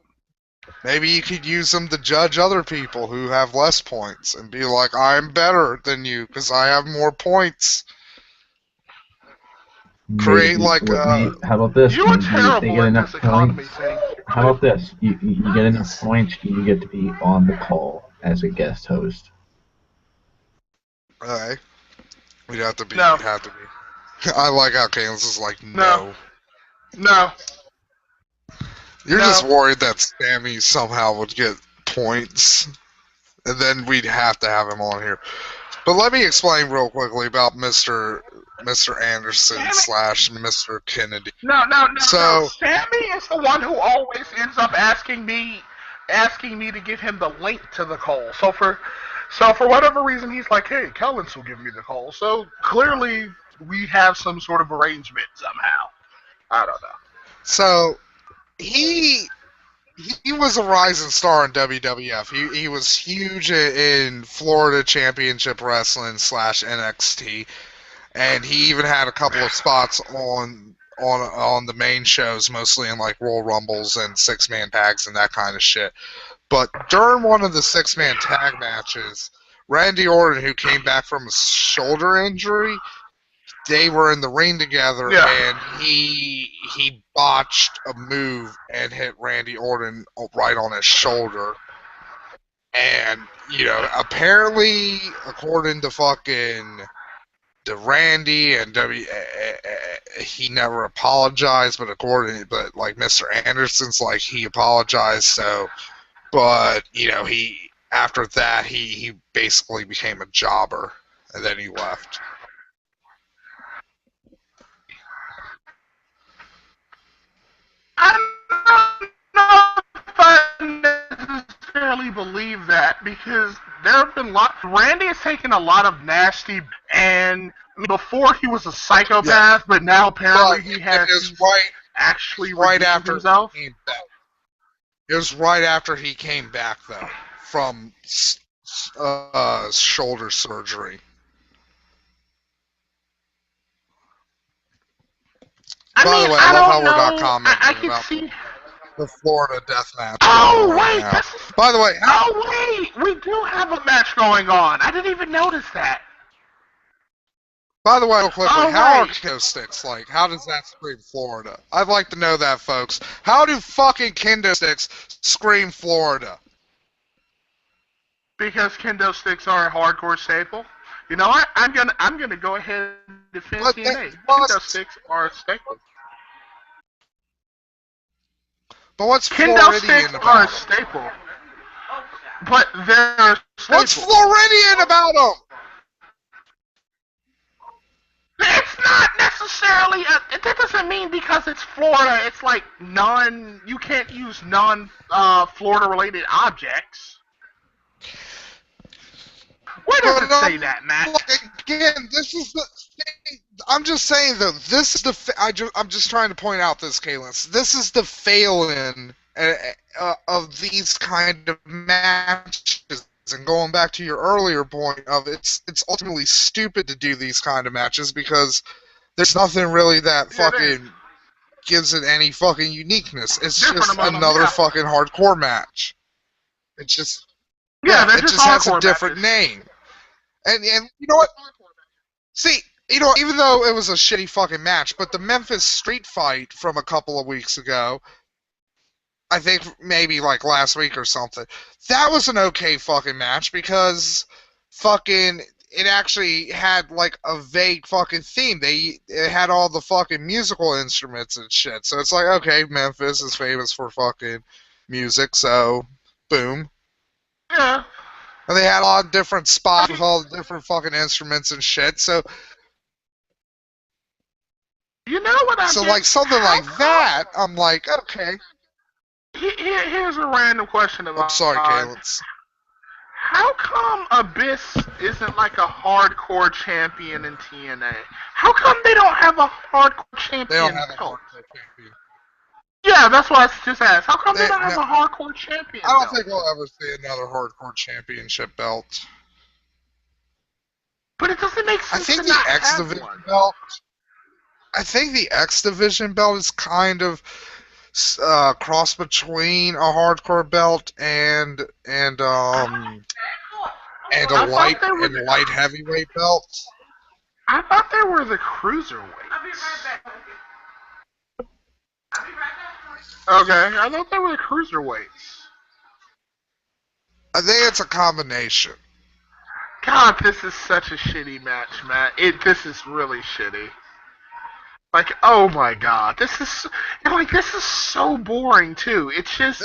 Maybe you could use them to judge other people who have less points and be like, I'm better than you because I have more points. Create like how about this? You are terrible at this economy thing. How about this? You get enough points, you get to be on the call as a guest host. Alright. We'd have to be. No. We'd have to be. I like how Kalen's is like, No. No. You're just worried that Sammy somehow would get points, and then we'd have to have him on here. But let me explain real quickly about Mr. Anderson / Mr. Kennedy. No. Sammy is the one who always ends up asking me to give him the link to the call. So for whatever reason, he's like, hey, Kellens will give me the call. So clearly, we have some sort of arrangement somehow. I don't know. So he was a rising star in WWF. He was huge in Florida Championship Wrestling / NXT, and he even had a couple of spots on the main shows, mostly in like Royal Rumbles and 6-man tags and that kind of shit. But during one of the 6-man tag matches, Randy Orton, who came back from a shoulder injury, they were in the ring together, and he botched a move and hit Randy Orton right on his shoulder. And, apparently, according to to Randy and he never apologized, but like Mr. Anderson's like he apologized, so, but, after that, he basically became a jobber, and then he left. I don't know if I necessarily believe that, because there have been Randy has taken a lot of nasty, and before he was a psychopath, but now apparently he has actually right after himself. It was right after he came back, though, from shoulder surgery. By the way, I love how we're not commenting about the Florida death match. Oh, wait! By the way... we do have a match going on. I didn't even notice that. By the way, real quickly, how are kendo sticks like? How does that scream Florida? I'd like to know that, folks. How do fucking kendo sticks scream Florida? Because kendo sticks are a hardcore staple. You know what? I'm gonna go ahead and defend TNA. Kendo sticks are a staple. But what's Kendo sticks about are a staple. But they're a staple. What's Floridian about them? It's not necessarily. That doesn't mean because it's Florida. It's like you can't use non-Florida related objects. Where does it say that, Matt? Again, this is the. I'm just saying though. This is the. I'm just trying to point out this, Kalins. This is the failing of these kind of matches. And going back to your earlier point of it's ultimately stupid to do these kind of matches because there's nothing really that fucking gives it any fucking uniqueness. It's just another fucking hardcore match. It's just it just has a different name. And you know what? See, even though it was a shitty fucking match, but the Memphis Street Fight from a couple of weeks ago, I think maybe like last week or something, that was an okay fucking match because fucking it actually had like a vague fucking theme. It had all the fucking musical instruments and shit. So it's like, okay, Memphis is famous for fucking music, so boom. Yeah. And they had a lot of different spots with all the different fucking instruments and shit. So, You know what I like something like that, I'm like, okay. Here's a random question I'm sorry, Caleb. How come Abyss isn't like a hardcore champion in TNA? How come they don't have a hardcore champion? They don't have a hardcore champion. Yeah, that's what I just asked. How come they don't have a hardcore champion? I don't think we'll ever see another hardcore championship belt. But it doesn't make sense. I think the X Division belt. I think the X Division belt is kind of cross between a hardcore belt and a light heavyweight belt. I thought they were the cruiserweights. Okay, I thought they were the cruiserweights. I think it's a combination. God, this is such a shitty match, Matt. This is really shitty. Like, oh my god, this is so boring too. It's just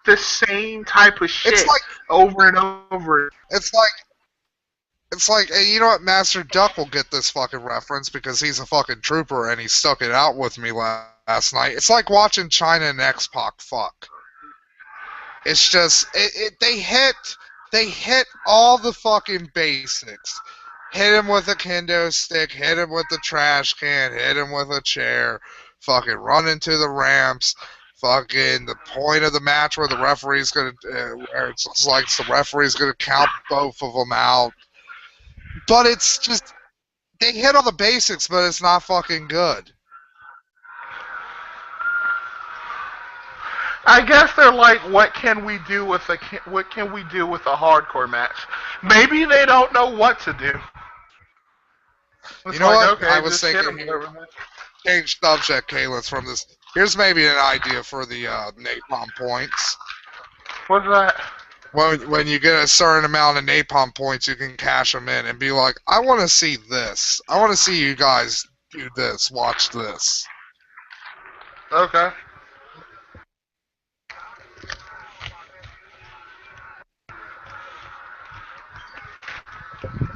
the same type of shit over and over. It's like, you know what, Master Duck will get this fucking reference because he's a fucking trooper and he stuck it out with me last night. It's like watching China and X-Pac fuck. It's just, they hit all the fucking basics. Hit him with a kendo stick, hit him with the trash can, hit him with a chair, fucking run into the ramps, fucking the point of the match where the referee's gonna, where it looks like the referee's gonna count both of them out. But it's just, they hit all the basics, but it's not fucking good. I guess they're like, what can we do with a hardcore match? Maybe they don't know what to do. It's you know what? Okay, I was thinking here, change subject, Kalis, from this. Here's maybe an idea for the napalm points. What's that? When you get a certain amount of napalm points, you can cash them in and be like, I want to see this. I want to see you guys do this. Watch this. Okay.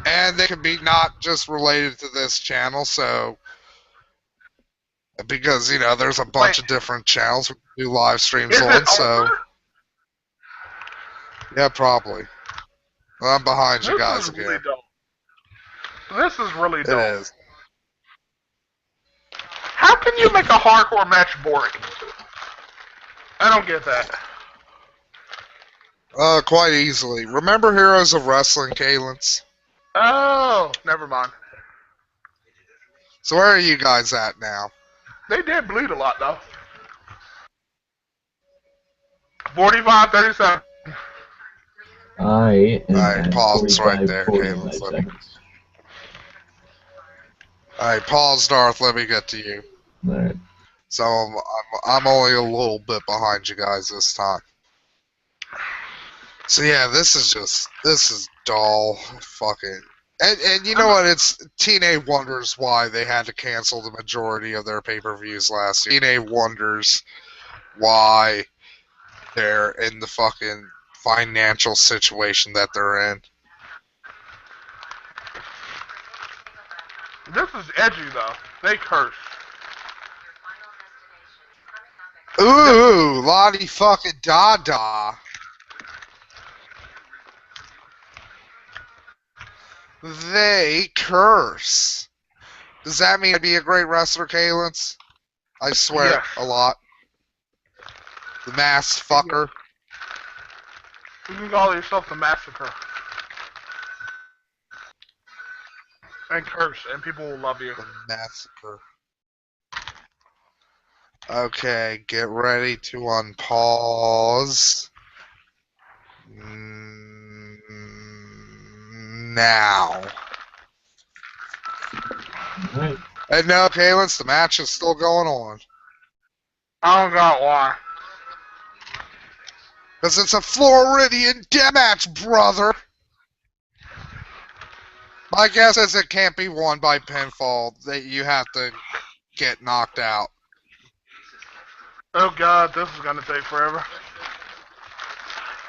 And they can be not just related to this channel, so because, you know, there's a bunch of different channels we can do live streams on, so yeah, probably. Well, I'm behind you guys again. This is really dull. It is. How can you make a hardcore match boring? I don't get that. Quite easily. Remember Heroes of Wrestling, Kalins? Oh, never mind. So where are you guys at now? They did bleed a lot, though. 45-37. I am Alright, pause right there, Kalins. Alright, pause, Darth. Let me get to you. Alright. So I'm only a little bit behind you guys this time. So yeah, this is dull, fucking, and you know what? It's TNA wonders why they had to cancel the majority of their pay-per-views last year. TNA wonders why they're in the fucking financial situation that they're in. This is edgy though. They curse. Ooh, Lottie fucking Dada. They curse. Does that mean I'd be a great wrestler, Kalins? I swear a lot. The mass fucker. You can call yourself the massacre. And curse, and people will love you. The massacre. Okay, get ready to unpause. Now. Right. And no, Kalins, the match is still going on. I don't got why. Because it's a Floridian deathmatch, brother! My guess is it can't be won by pinfall. That you have to get knocked out. Oh god, this is gonna take forever.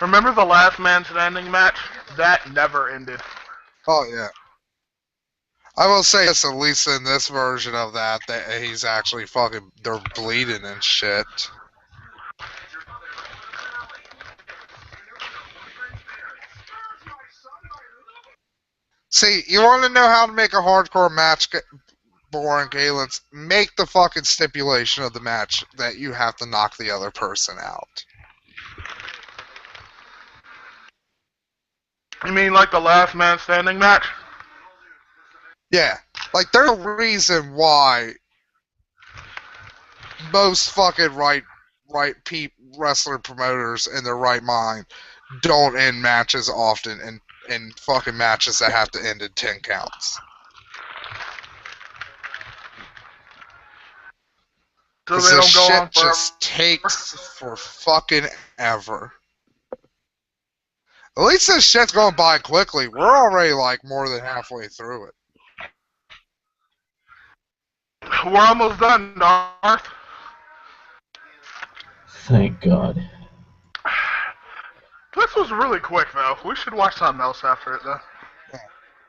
Remember the last man standing match? that never ended. Oh yeah. I will say this, at least in this version of that he's actually fucking, they're bleeding and shit. See, you want to know how to make a hardcore match boring, Galen? Make the fucking stipulation of the match that you have to knock the other person out. You mean like the last man standing match? Yeah. Like, there's a reason why most fucking wrestler promoters in their right mind don't end matches often in fucking matches that have to end in 10 counts. So Because they this don't go on shit forever? just takes for fucking ever. At least this shit's going by quickly. We're already like more than halfway through it. We're almost done, Darth. Thank God. This was really quick, though. We should watch something else after it, though.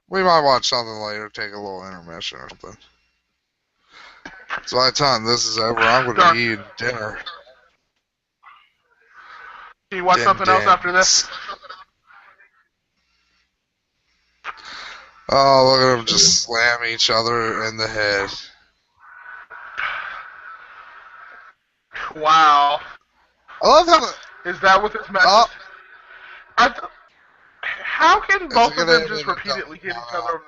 We might watch something later, take a little intermission or something. So by the time this is over, I'm going to be eating dinner. Can you watch something else after this? Oh, look at them just slam each other in the head. Wow. I love how... Is that what this match is? How can both of them just repeatedly hit each other?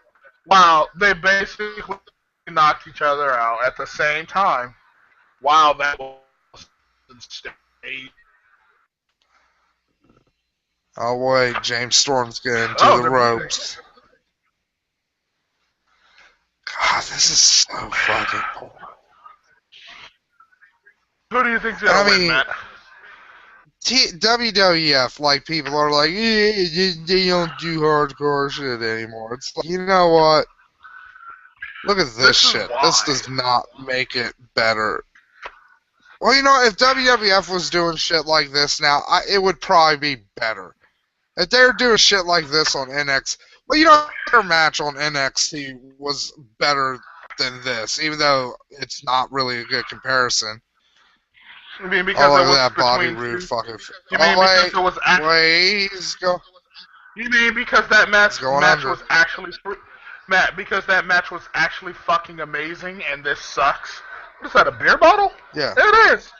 Wow, they basically knocked each other out at the same time. Wow, that was insane. Oh wait, James Storm's getting to the ropes. God, this is so fucking cool. Who do you think's gonna win, Matt? WWF, like, people are like, they don't do hardcore shit anymore. It's like, you know what? Look at this shit. This does not make it better. Well, you know, if WWF was doing shit like this now, it would probably be better. If they're doing shit like this on NXT, well, you know, their match on NXT was better than this, even though it's not really a good comparison. You mean because look it was at that Bobby between Roode fucking... You mean because it was wait, he's go... You mean because that match was actually... Matt, because that match was actually fucking amazing and this sucks? What is that, a beer bottle? Yeah. There it is!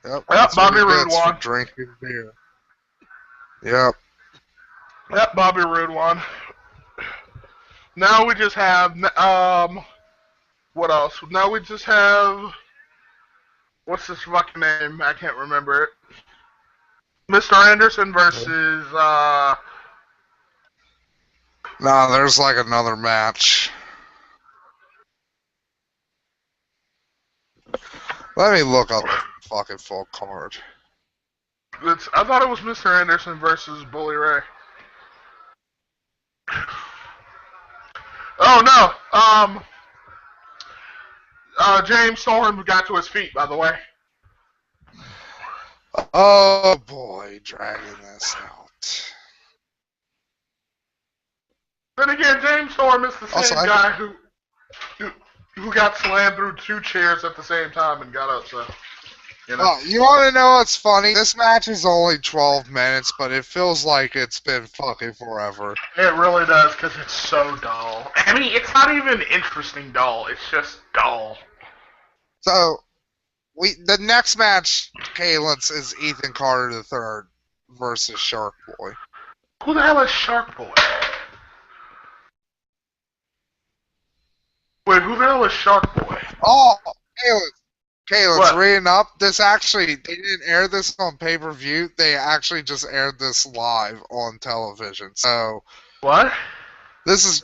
Yep, Bobby Roode won. For drinking beer. Yep. Yep, Bobby Roode won. Now we just have... What else? Now we just have... What's this fucking name? I can't remember it. Mr. Anderson versus, No, there's like another match. Let me look up the fucking full card. I thought it was Mr. Anderson versus Bully Ray. Oh, no! James Storm got to his feet, by the way. Oh boy, dragging this out. Then again, James Storm is the same guy who got slammed through 2 chairs at the same time and got up, so... You know. Oh, you want to know what's funny? This match is only 12 minutes, but it feels like it's been fucking forever. It really does, because it's so dull. I mean, it's not even interesting dull, it's just dull. So, the next match, Kalen's, is Ethan Carter III versus Shark Boy. Who the hell is Shark Boy? Wait, who the hell is Shark Boy? Oh, Kalen's reading up. This actually, they didn't air this on pay-per-view. They actually just aired this live on television. So, what? This is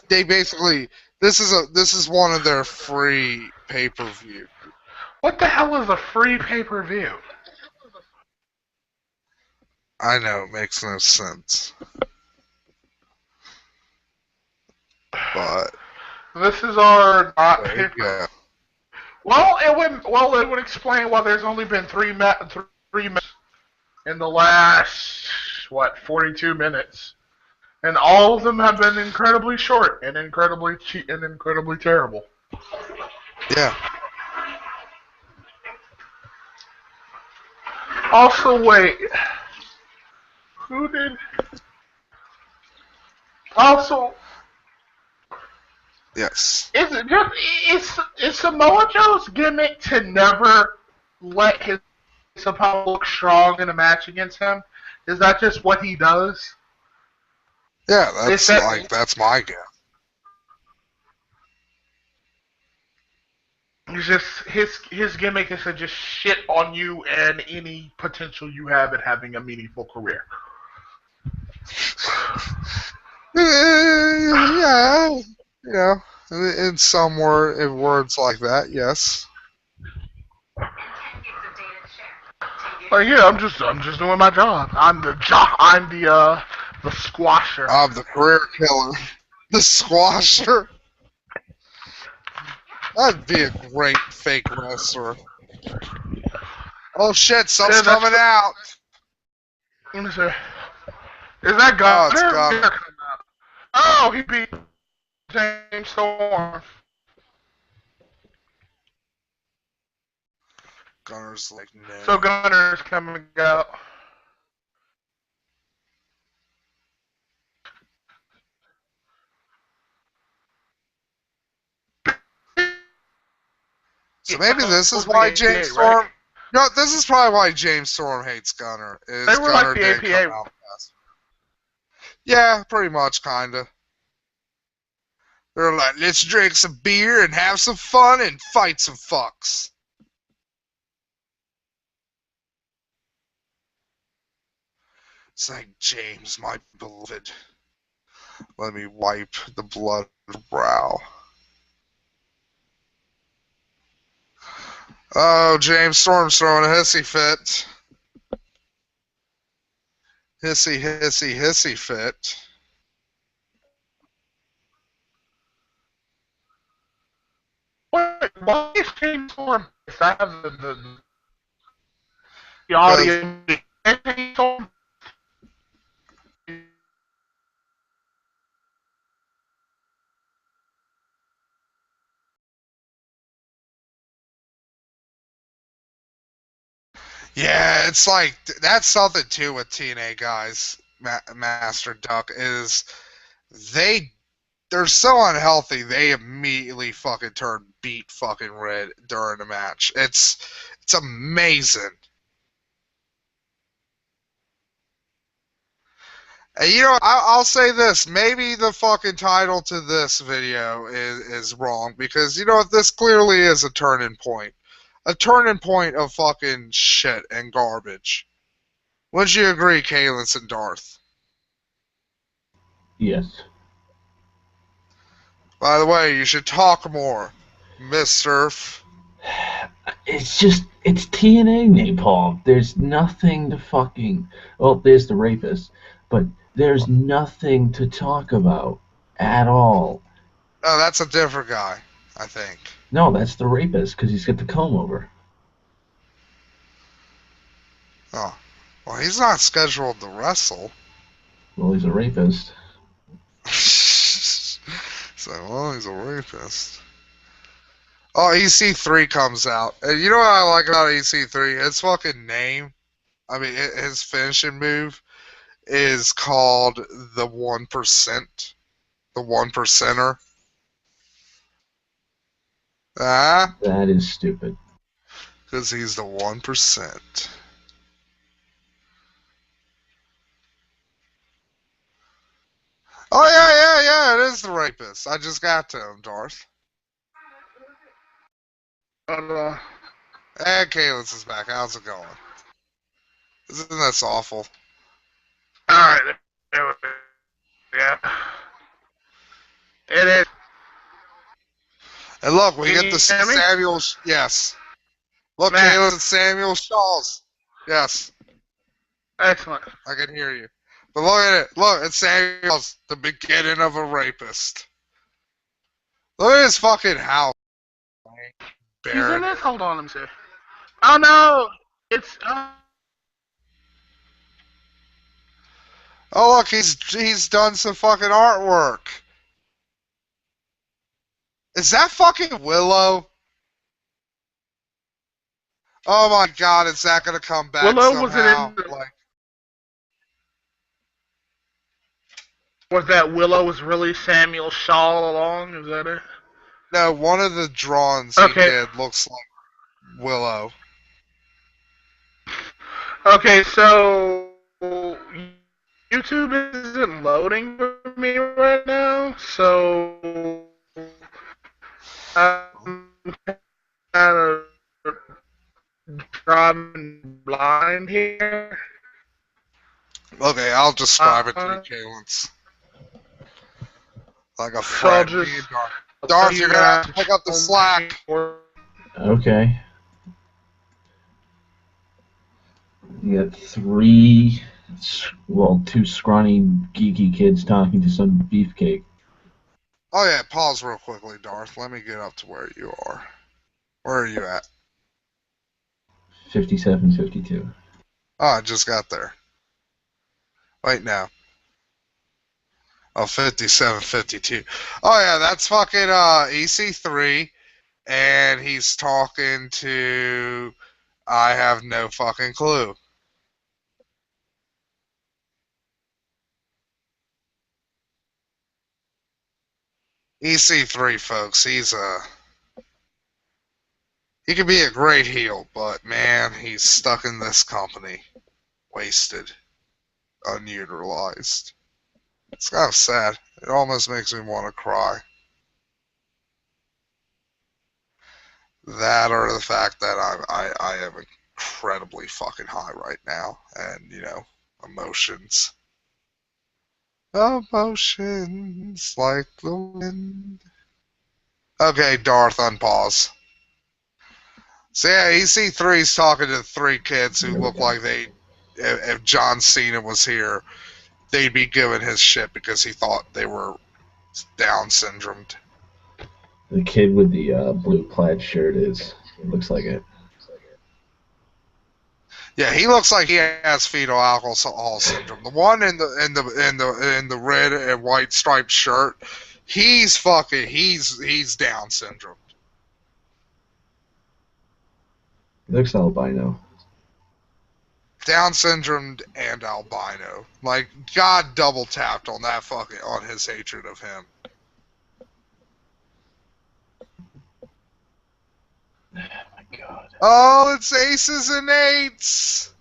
one of their free pay-per-view. What the hell is a free pay-per-view? I know, it makes no sense. But this is our not pay-per-view. Well, it would explain why there's only been three matches in the last what, 42 minutes. And all of them have been incredibly short and incredibly cheap and incredibly terrible. Yeah. Also, wait. Who did? Also, Yes. is it just is Samoa Joe's gimmick to never let his opponent look strong in a match against him? Is that just what he does? Yeah, Is that's my guess. it's just his gimmick is to just shit on you and any potential you have at having a meaningful career. Yeah, in some words like that, yes. Like, yeah, I'm just doing my job. I'm the squasher. I'm the career killer, the squasher. That'd be a great fake wrestler. Oh shit, something's coming out. Let me see. Is that Gunner? Oh, it's Gunner. Oh, he beat James Storm. Gunner's like, no. So Gunner's coming out. So maybe this is why James Storm. Right? No, this is probably why James Storm hates Gunner. Is they were Gunner like the didn't APA. come out fast. Yeah, pretty much, kinda. They're like, let's drink some beer and have some fun and fight some fucks. It's like, James, my beloved, let me wipe the blood of your brow. Oh, James Storm's throwing a hissy fit. Hissy, hissy, hissy fit. Wait, why is James Storm? I have the audio. James Storm. Yeah, it's like, that's something too with TNA guys, Master Duck, is they're so unhealthy, they immediately fucking turn beet fucking red during a match. It's amazing. And I'll say this, maybe the fucking title to this video is wrong, because this clearly is a turning point. A turning point of fucking shit and garbage. Wouldn't you agree, Kalins and Darth? Yes. By the way, you should talk more, Mr. It's TNA, Napalm. There's nothing to fucking... Well, there's the rapist, but there's nothing to talk about at all. Oh, that's a different guy, I think. No, that's the rapist, because he's got the comb over. Oh. Well, he's not scheduled to wrestle. Well, he's a rapist. So, well, he's a rapist. Oh, EC3 comes out. And you know what I like about EC3? His fucking name, I mean, his finishing move is called the 1%. The 1%er. Ah? That is stupid. Because he's the 1%. Oh, yeah, it is the rapist. I just got to him, Darth. And Kalis is back. How's it going? Isn't this awful? Alright. Yeah. It is. And look, we get the Can you hear me? Samuel... Yes. Look, Matt. Kalis and Samuel Shaw's. Yes. Excellent. I can hear you. But look at it. Look, it's Samuel's, the beginning of a rapist. Look at his fucking house. He's in this? Hold on, let me see. Oh no! It's... Oh look, he's done some fucking artwork. Is that fucking Willow? Oh my god, is that gonna come back Willow wasn't somehow? in. Like, Was that Willow was really Samuel Shaw all along? Is that it? no, one of the drawings he Okay. did looks like Willow. Okay, so YouTube isn't loading for me right now, so I'm kind of driving blind here. Okay, I'll describe it to you, Uh, Kalins. Like a so friend. Me and Darth. I'll tell Darth, you're you gonna have guys to pick up the home slack. Okay. You got three, two scrawny, geeky kids talking to some beefcake. Oh yeah, pause real quickly, Darth. Let me get up to where you are. Where are you at? 57, 52. Oh, I just got there. Wait, now. Oh, 57, 52. Oh yeah, that's fucking EC3, and he's talking to. I have no fucking clue. EC3, folks. He could be a great heel, but man, he's stuck in this company, wasted, unutilized. It's kind of sad. It almost makes me want to cry. That or the fact that I am incredibly fucking high right now, and emotions. Emotions like the wind. Okay, Darth, unpause. So yeah, EC3's talking to three kids who There we look go. like if John Cena was here, they'd be giving his shit because he thought they were Down syndromed. The kid with the blue plaid shirt looks like it. Yeah, he looks like he has fetal alcohol syndrome. The one in the red and white striped shirt, he's Down syndrome. He looks albino. Down syndrome and albino. Like God double tapped on that fucking on his hatred of him. Oh my god. Oh, it's aces and eights.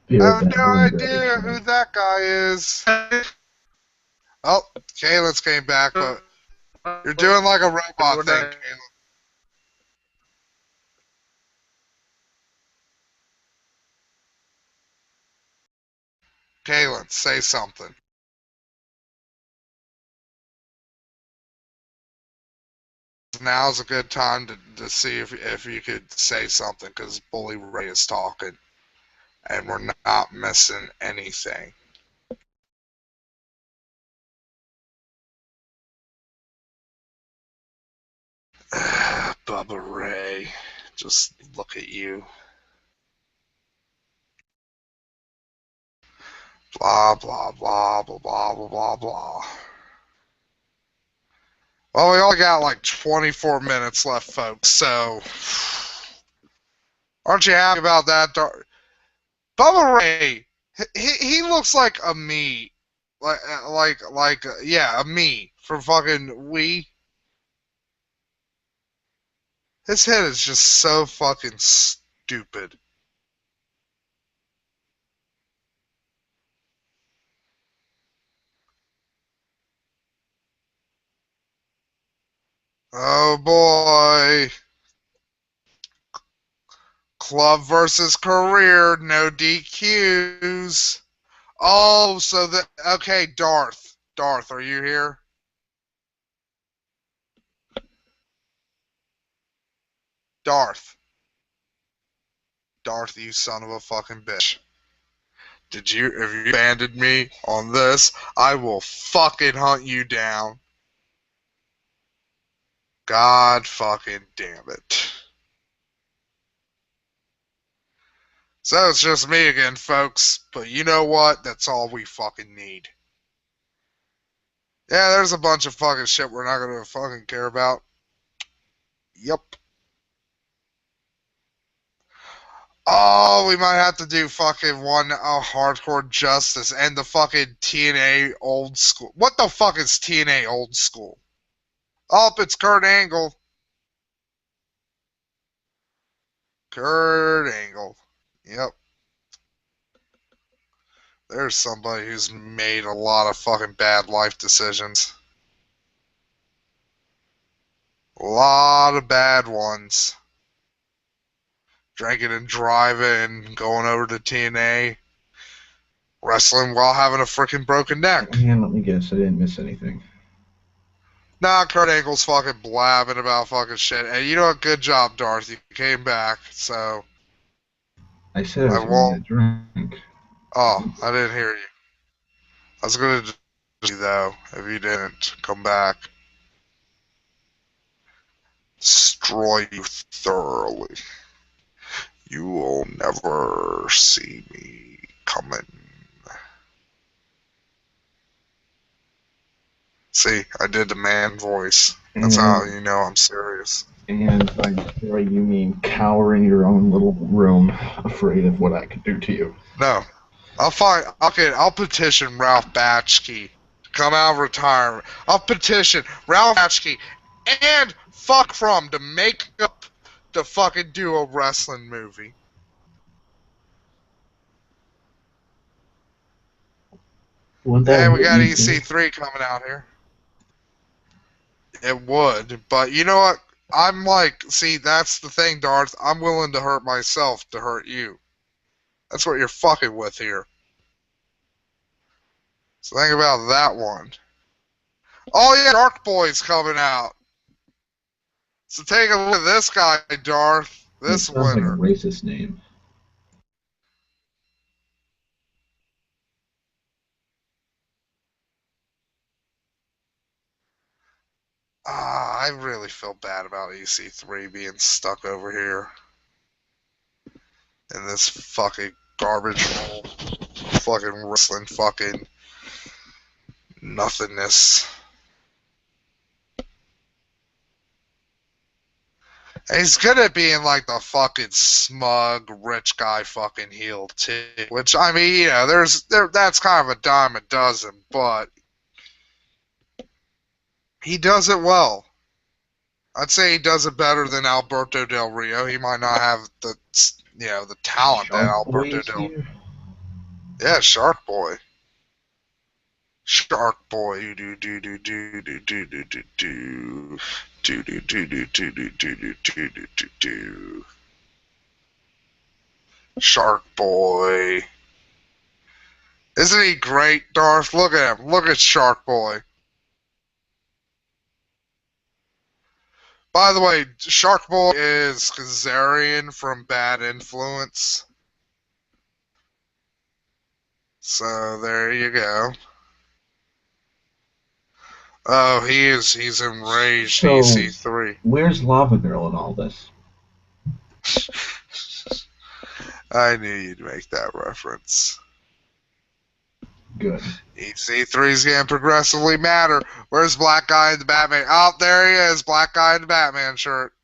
Be I right have back. no I'll run grab idea a who can. that guy is. Oh, Kalen's came back, but you're doing like a robot thing, Kalen. Kalen, say something. Now's a good time to see if you could say something, because Bully Ray is talking, and we're not missing anything. Bubba Ray, just look at you. Blah, blah, blah, blah, blah, blah, blah, blah. Well, we only got like 24 minutes left, folks, so aren't you happy about that? Bubba Ray, he looks like a me. Yeah, a me from fucking Wii. His head is just so fucking stupid. Oh boy. Club versus career, no DQs. Oh, so okay, Darth. Darth, are you here? Darth. Darth, you son of a fucking bitch. If you abandoned me on this, I will fucking hunt you down. God fucking damn it. So it's just me again, folks. But you know what? That's all we fucking need. Yeah, there's a bunch of fucking shit we're not gonna fucking care about. Yep. Oh, we might have to do fucking one hardcore justice and the fucking TNA old school. What the fuck is TNA old school? Oh, it's Kurt Angle. Kurt Angle. Yep. There's somebody who's made a lot of fucking bad life decisions. A lot of bad ones. Drinking and driving, going over to TNA, wrestling while having a freaking broken neck. And let me guess, I didn't miss anything. Nah, Kurt Angle's fucking blabbing about fucking shit. And you know what? Good job, Darth. You came back, so... I said I was going to drink. Oh, I didn't hear you. I was gonna do you, though, if you didn't come back. Destroy you thoroughly. You will never see me coming. See, I did the man voice. That's how you know I'm serious. And by destroy, you mean cower in your own little room, afraid of what I could do to you. No. I'll petition Ralph Batchkey to come out of retirement. I'll petition Ralph Batchkey and Fuck From to make up to fucking do a wrestling movie. And we got EC3 coming out here. It would, but you know what? I'm like, see, that's the thing, Darth. I'm willing to hurt myself to hurt you. That's what you're fucking with here. So think about that one. Oh yeah, Shark Boy's coming out. So take a look at this guy, Darth. This winner. Like a racist name. I really feel bad about EC3 being stuck over here in this fucking garbage hole, fucking wrestling, fucking nothingness. And he's good at being like the fucking smug rich guy fucking heel too. Which, I mean, you know, that's kind of a dime a dozen, but he does it well. I'd say he does it better than Alberto Del Rio. He might not have the, you know, the talent that Alberto Del Rio. Yeah, Shark Boy. Shark Boy. Do do do do do do do do do. Do do do do do do do do do do do. Shark Boy. Isn't he great, Darth? Look at him. Look at Shark Boy. By the way, Shark Boy is Kazarian from Bad Influence. So there you go. Oh, he's enraged, so, EC3. Where's Lava Girl in all this? I knew you'd make that reference. Good. EC3's getting progressively madder. Where's Black Guy in the Batman? Oh, there he is, Black Guy in the Batman shirt.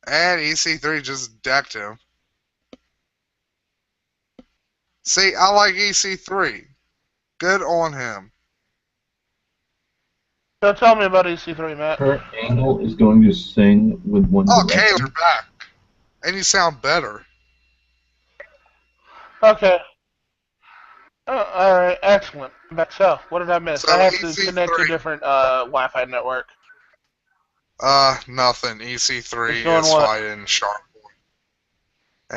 And EC3 just decked him. See, I like EC3. Good on him. So tell me about EC3, Matt. Kurt Angle is going to sing with One Direction. Oh, Kayla, you're back. And you sound better. Okay. Alright, excellent. Back so, what did I miss? So I have to connect to a different Wi-Fi network. Nothing. EC3 is fighting Shark Boy.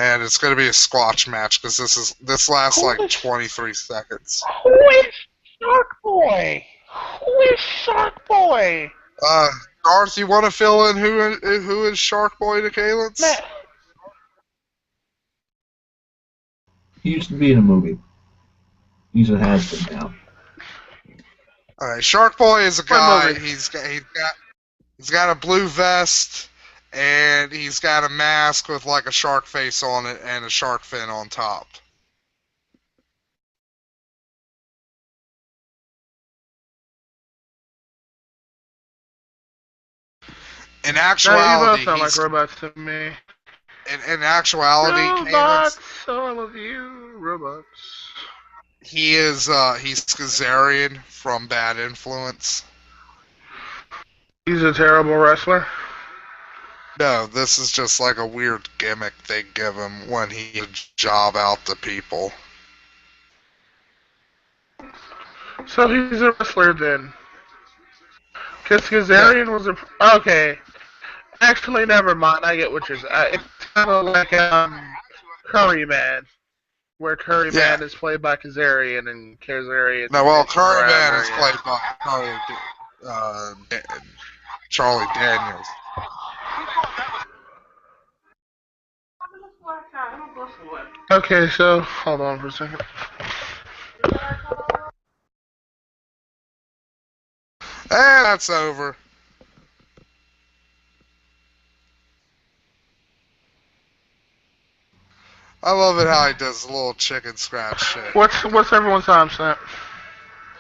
And it's going to be a squash match because this lasts like 23 seconds. Who is Shark Boy? Who is Shark Boy? Darth, you want to fill in who is Shark Boy to Kalins? He used to be in a movie. He's a has-been now. Alright, Shark Boy is a guy. He's got a blue vest and he's got a mask with like a shark face on it and a shark fin on top. In No, you both actuality, sound like robots to me. In actuality, Robots, all of you, robots. he's Kazarian from Bad Influence. He's a terrible wrestler. No, this is just like a weird gimmick they give him when he job out to people. So he's a wrestler then. Because Kazarian was a... Okay. Actually, never mind. I get what you're saying. It's kind of like Curryman, where Curryman is played by Kazarian and Kazarian... No, well, Curryman is played by Charlie Daniels. Okay, so hold on for a second. And that's over. I love it how he does a little chicken scratch shit. What's everyone's time stamp?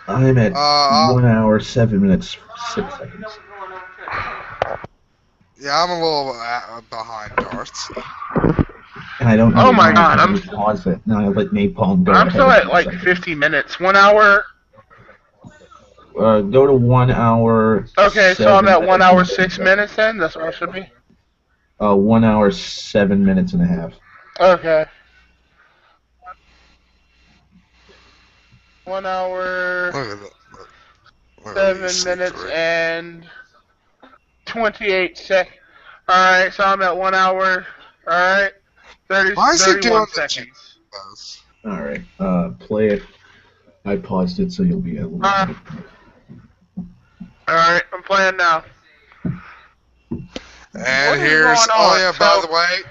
I'm at 1 hour, 7 minutes, 6 seconds. Yeah, I'm a little behind Darth. And I don't know. Oh my god, I'm pause it. No, I let Napalm go. I'm still at like 50 minutes. 1 hour. Go to 1 hour. Okay, so I'm at 1 hour 6 minutes then. That's what I should be. 1 hour 7 minutes and a half. Okay. 1 hour. Look at 7 minutes and 28 seconds. Alright, so I'm at 1 hour. Alright. 31 seconds. Alright, play it. I paused it so you'll be able to. Alright, I'm playing now. And here's by the way,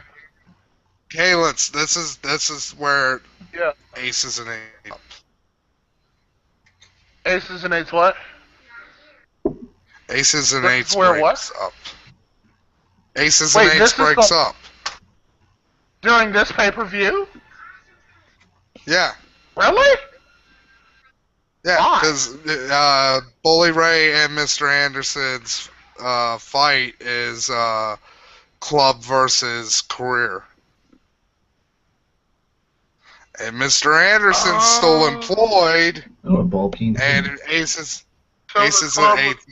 Kalins, this is where Aces and Eights up. Aces and Eights what? Aces and Eights where breaks what? up. Aces and Eights breaks up. During this pay-per-view? Yeah. Really? Yeah, because Bully Ray and Mr. Anderson's fight is club versus career. And Mr. Anderson's still employed. Oh, a ball peen. And Aces and Eights.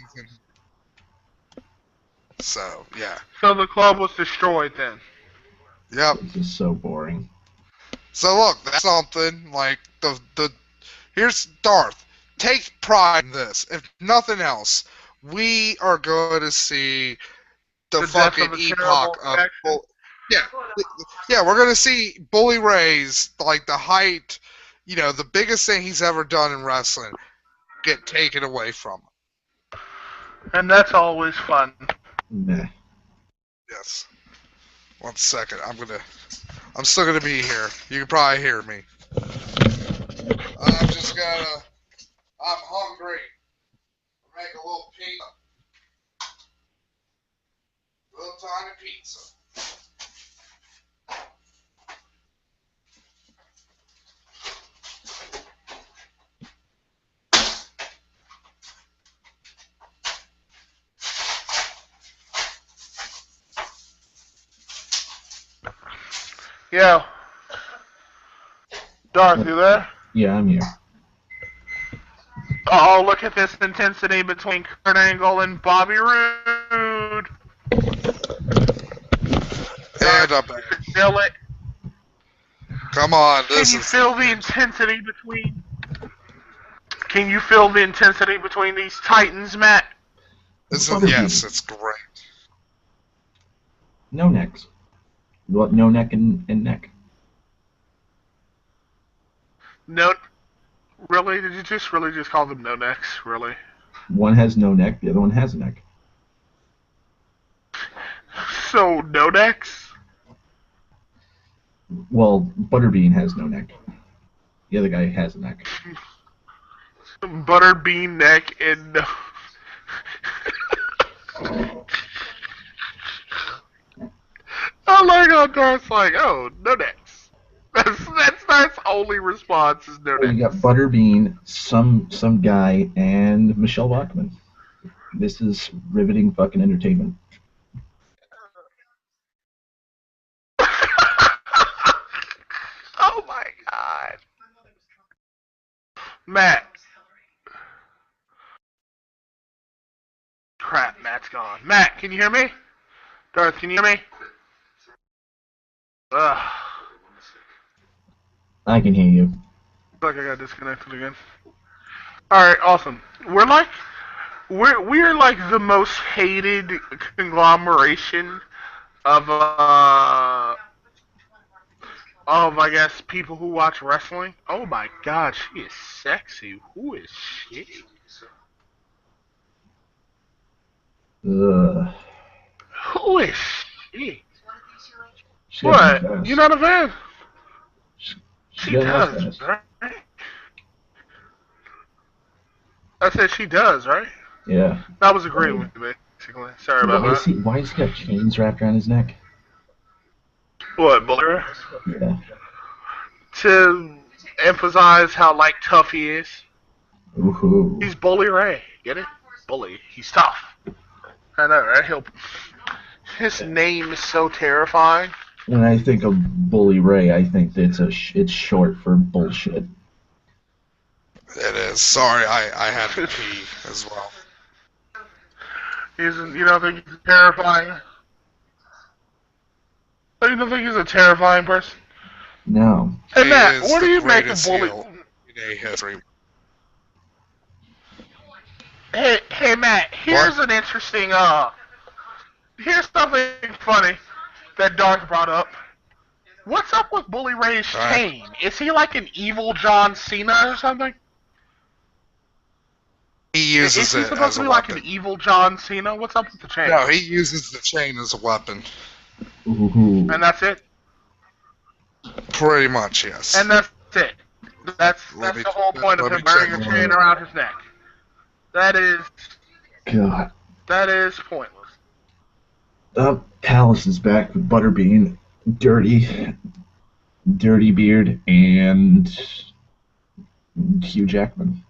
So, yeah. So the club was destroyed then. Yep. This is so boring. So look, that's something like here's Darth. Take pride in this. If nothing else, we are going to see the fucking epoch of yeah, we're gonna see Bully Ray's like the height, the biggest thing he's ever done in wrestling get taken away from him. And that's always fun. Nah. Yes. 1 second, I'm still gonna be here. You can probably hear me. I'm hungry. Make a little pizza. Little tiny pizza. Yo. Darth, you there? Yeah, I'm here. Oh, look at this intensity between Kurt Angle and Bobby Roode. And up there. Feel it. Come on, Can you feel the intensity between? Can you feel the intensity between these Titans, Matt? Yes, it's great. No necks. What? No neck and neck. No. Really? Did you just really just call them no necks? Really? One has no neck. The other one has a neck. So no necks? Well, Butterbean has no neck. The other guy has a neck. Butterbean neck and no. I like how Darth's like, oh, no next. That's only response is no We got next. Butterbean, some guy, and Michelle Bachmann. This is riveting fucking entertainment. Oh my god. Matt. Crap, Matt's gone. Matt, can you hear me? Darth, can you hear me? Ugh. I can hear you. Like I got disconnected again. Alright, awesome. We're like the most hated conglomeration of I guess people who watch wrestling. Oh my god, she is sexy. Who is she? Ugh. Who is she? She got What? mustache. You're not a fan? She She got does, mustache. right? I said she does, right? Yeah. I was agreeing with you, basically. Sorry about Why is he got chains wrapped around his neck? that. What, Bully? Yeah. To emphasize how like tough he is. Ooh. He's Bully Ray. Get it? Bully. He's tough. I know, right? His name is so terrifying. When I think of Bully Ray, I think that it's short for bullshit. It is. Sorry, I had to pee as well. You don't think he's terrifying? You don't think he's a terrifying person? No. Hey He Matt, is what do the you make of greatest Bully? heel in history. Hey Matt, here's an interesting here's something funny that Darth brought up. What's up with Bully Ray's chain? Is he like an evil John Cena or something? He uses Is he it supposed as to a be like weapon. an evil John Cena? What's up with the chain? No, he uses the chain as a weapon. Ooh. And that's it. Pretty much, yes. And that's it. That's Let me- the whole point of let me him wearing a check. chain around his neck. That is God. pointless. Palace is back with Butterbean, Dirty Beard, and Hugh Jackman.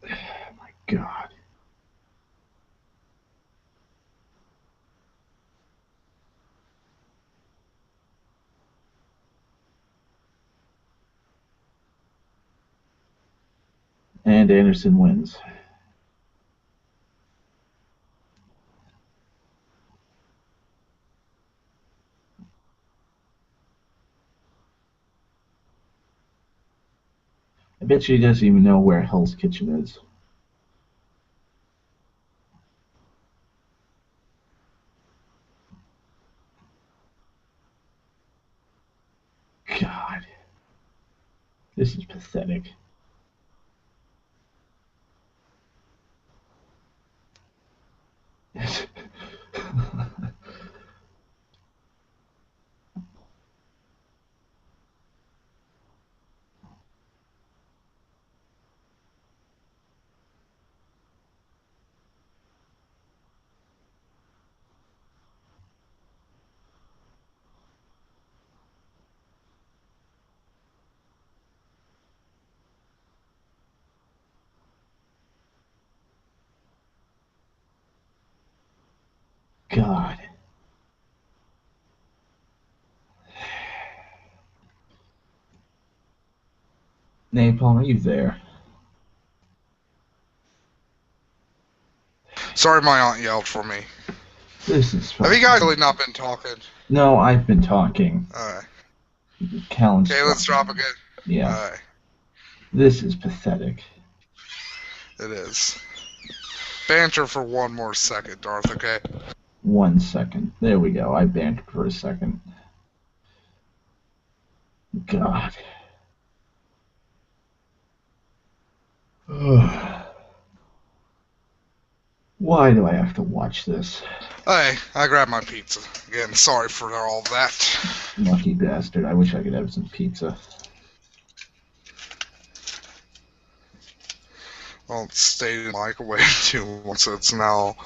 My God. And Anderson wins. I bet she doesn't even know where Hell's Kitchen is. God. This is pathetic. God. Napalm, are you there? Sorry, my aunt yelled for me. This is fun. Have you guys really not been talking? No, I've been talking. Alright. Callan's Okay, let's drop again. Yeah. Alright. This is pathetic. It is. Banter for one more second, Darth, okay? 1 second. There we go. I bantered for a second. God. Why do I have to watch this? Hey, I grabbed my pizza. Again, sorry for all that. Lucky bastard. I wish I could have some pizza. Well, it stayed in the microwave too long, so it's now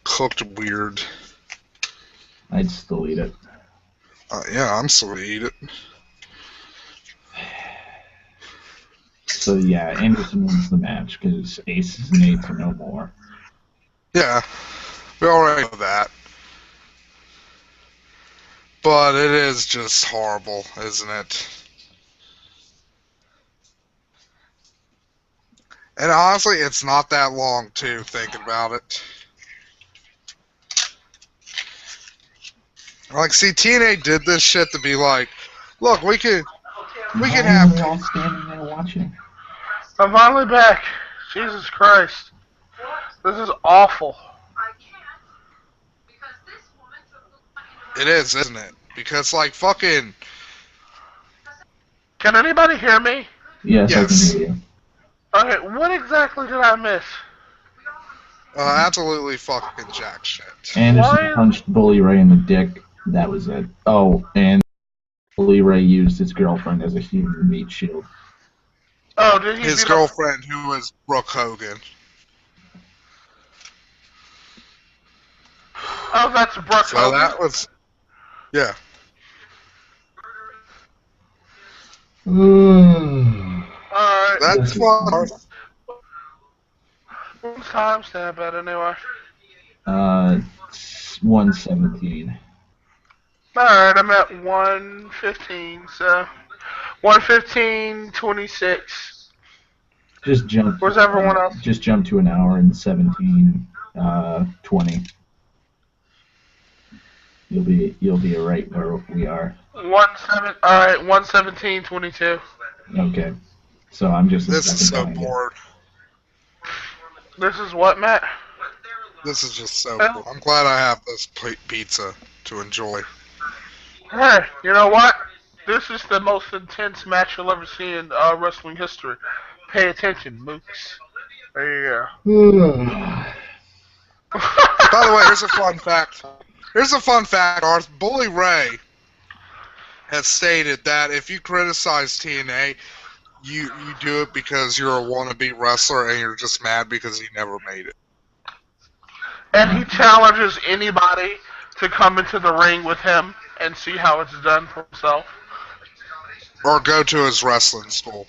cooked weird. I'd still eat it. Yeah, I'm still gonna eat it. So yeah, Anderson wins the match because aces and eights are no more. Yeah, we already know that. But it is just horrible, isn't it? And honestly, it's not that long, too, thinking about it. Like, see, TNA did this shit to be like, look, we can have... We're all standing there watching. I'm finally back. Jesus Christ. This is awful. It is, isn't it? Because, like, fucking... Can anybody hear me? Yes, Yes. I can hear you. Okay, what exactly did I miss? Absolutely fucking jack shit. Anderson punched Bully Ray in the dick. That was it. Oh, and Bully Ray used his girlfriend as a human meat shield. Oh, did he His beat girlfriend, who is Brooke Hogan. Oh, that's Brooke So Hogan? that was... Yeah. Alright. That's fun. What's timestamp at anyway? 117. Alright, I'm at 115, so 115:26. Just jump. Where's everyone else? Just jump to an hour and 17:20. You'll be right where we are. Alright, 117:22. Okay. So I'm just. This is so bored. This is what, Matt? This is just so cool. I'm glad I have this pizza to enjoy. Hey, you know what? This is the most intense match you'll ever see in wrestling history. Pay attention, mooks. There you go. By the way, here's a fun fact. Arth. Bully Ray has stated that if you criticize TNA, you do it because you're a wannabe wrestler and you're just mad because he never made it. And he challenges anybody to come into the ring with him and see how it's done for himself. Or go to his wrestling school.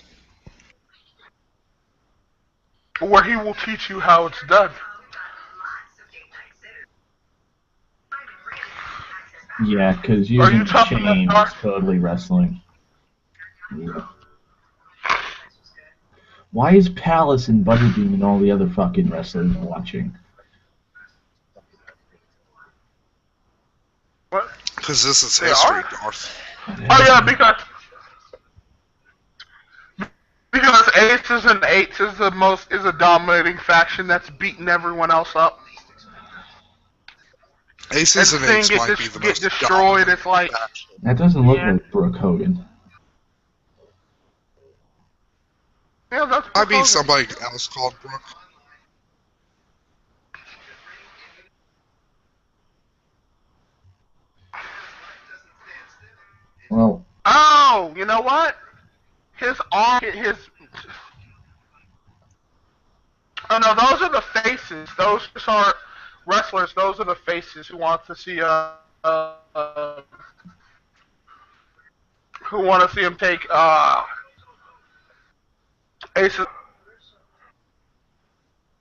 Where he will teach you how it's done. Yeah, because using the chain is totally wrestling. Yeah. Why is Palace and Butterbean and all the other fucking wrestlers watching? What? Because this is history, Darth. Oh yeah, because Aces and Eights is a dominating faction that's beaten everyone else up. Aces and Eights might be the most destroyed. It's like faction. That doesn't look like Brooke Hogan. Yeah, that's Might be somebody else called Brooke. Well. Oh, you know what? His arm, his. Oh no, those are the faces. Those are wrestlers. Those are the faces who want to see who want to see him take Aces.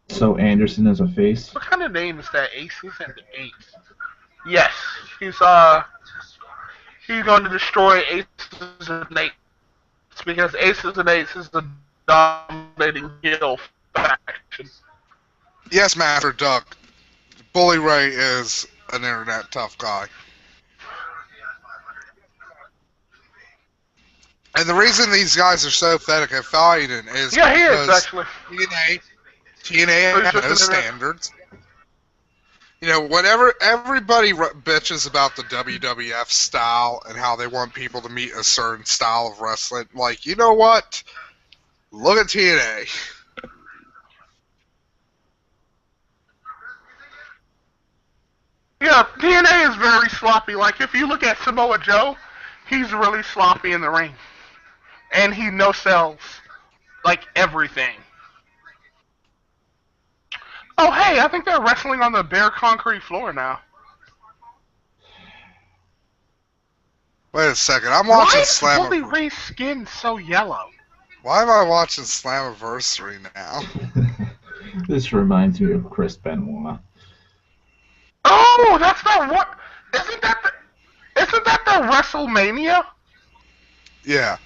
So Anderson is a face? What kind of name is that? Aces and Eights. Yes, he's going to destroy Aces and Eights because Aces and Eights is the dominating heel faction. Yes, Master Duck. Bully Ray is an internet tough guy. And the reason these guys are so pathetic at fighting is he because is, actually. TNA has no standards. You know, whenever everybody bitches about the WWF style and how they want people to meet a certain style of wrestling, like, you know what? Look at TNA. Yeah, TNA is very sloppy. Like, if you look at Samoa Joe, he's really sloppy in the ring. And he no-sells, like, everything. Oh, hey, I think they're wrestling on the bare concrete floor now. Wait a second, I'm Why watching is Bully Ray's skin so yellow? Why am I watching Slammiversary now? This reminds me of Chris Benoit. Oh, that's not what... Isn't that the WrestleMania? Yeah.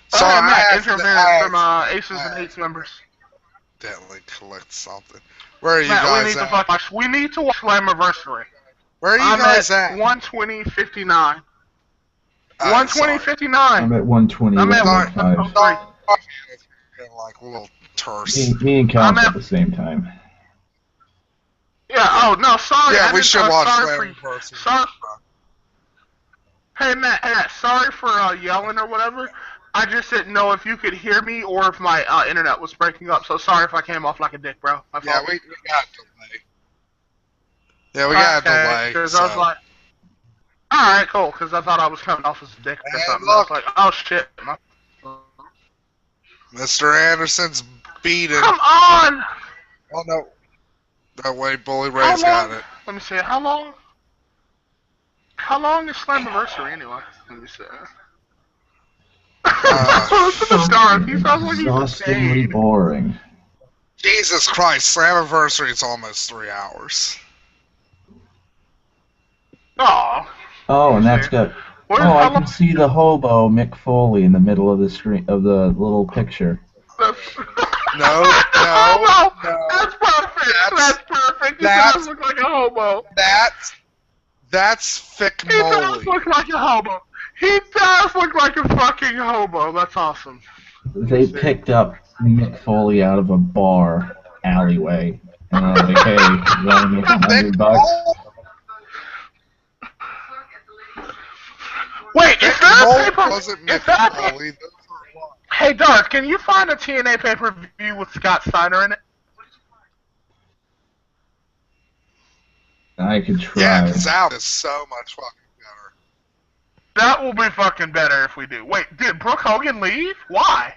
So Matt, interference from Aces and Eights members. Definitely collect something. Where are you Matt, guys at? we need to watch Slammiversary. Where are you guys at? 120.59. Alright, 120.59. I'm at 120. I'm at 105. Like a little terse. Me and Cal at the same time. Yeah. Oh no, sorry. Yeah, we should watch Slammiversary. Sorry. Hey Matt, sorry for yelling or whatever. I just didn't know if you could hear me or if my internet was breaking up. So sorry if I came off like a dick, bro. Yeah, we got a delay. Yeah, we got a delay. Because I was like, all right, cool. Because I thought I was coming off as a dick or something. I was like, oh shit. Mr. Anderson's beating. Come on! Oh no. That way, Bully Ray's got it. Let me see. How long? How long is Slammiversary anyway? Let me see. He sounds like exhaustingly boring. Jesus Christ, Slammiversary is almost 3 hours. Oh, and that's got... I can see the hobo Mick Foley in the middle of the screen of the little picture. No. That's perfect. That's perfect. He does look like a hobo. That's Fick Moley. He does look like a hobo. He does look like a fucking hobo. That's awesome. They picked up Mick Foley out of a bar alleyway, and I was like, "Hey, you want to make $100?" Wait, is there a paper? Wasn't Mick Foley? Hey, Darth, can you find a TNA pay-per-view with Scott Steiner in it? I could try. Yeah, because that is so much fucking better. That will be fucking better if we do. Wait, did Brooke Hogan leave? Why?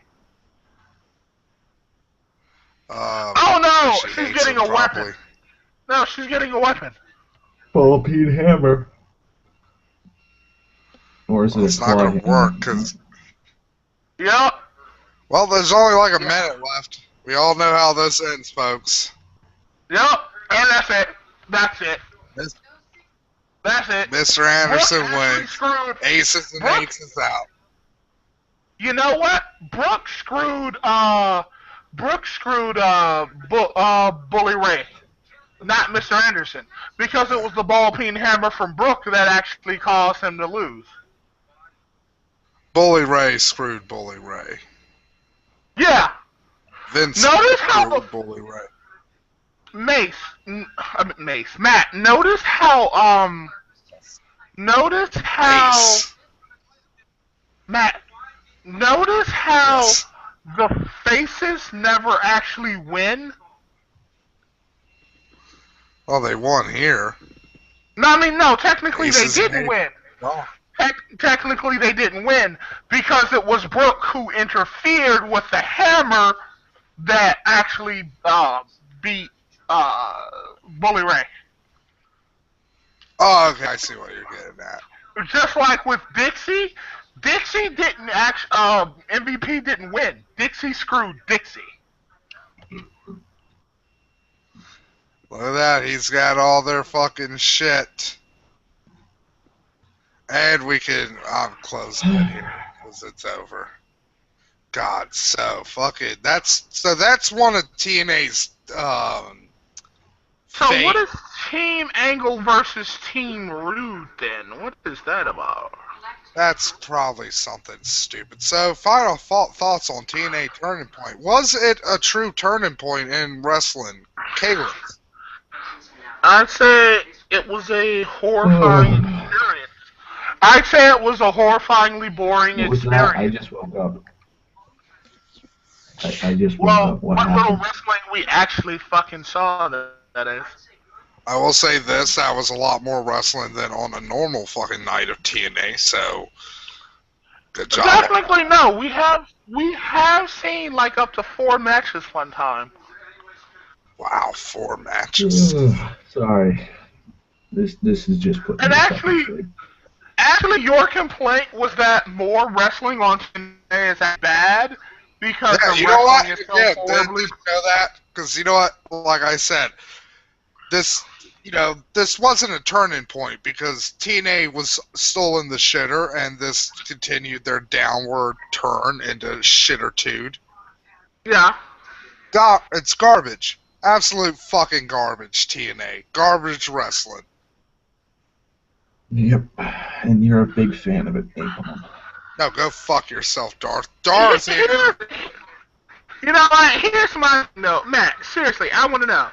Oh no, she's getting a weapon. No, she's getting a weapon. Ball peen hammer. Or is it? It's not gonna work because. Yep. Well, there's only like a minute left. We all know how this ends, folks. Yep, and that's it. That's it. That's it. Mr. Anderson wins. Aces and Eights is out. You know what? Brooke screwed Bully Ray, not Mr. Anderson, because it was the ball peen hammer from Brooke that actually caused him to lose. Bully Ray screwed Bully Ray. Yeah. Vince notice how Bully Ray. Matt, notice how Matt, notice how the faces never actually win. Well, they won here. No, technically they didn't win. Oh. Technically they didn't win because it was Brooke who interfered with the hammer that actually beat Bully Ray. Oh, okay, I see what you're getting at. Just like with Dixie didn't MVP didn't win. Dixie screwed Dixie. Look at that, he's got all their fucking shit. And we can, I'm closing it here, because it's over. God, so, fuck it. That's one of TNA's, So what is Team Angle versus Team Rude then? What is that about? That's probably something stupid. So, final thoughts on TNA Turning Point. Was it a true turning point in wrestling? Caleb? I'd say it was a horrifying experience. I'd say it was a horrifyingly boring experience. That? I just woke up. I just woke up. What little wrestling we actually fucking saw, that is. I will say this: that was a lot more wrestling than on a normal fucking night of TNA. So, good job. Technically, no. We have seen like up to 4 matches one time. Wow, 4 matches. Sorry. This is just putting And me to fucking sleep. actually, your complaint was that more wrestling on TNA is that bad because Yeah, the you know what? wrestling is so Yeah, horribly. did you know that? Because you know what? Like I said, this, this wasn't a turning point because TNA was still in the shitter, and this continued their downward turn into shittertude. Yeah. It's garbage. Absolute fucking garbage, TNA. Garbage wrestling. Yep. And you're a big fan of it, Napalm. No, go fuck yourself, Darth. Darth here. You know what? Here's my note, Matt. Seriously, I want to know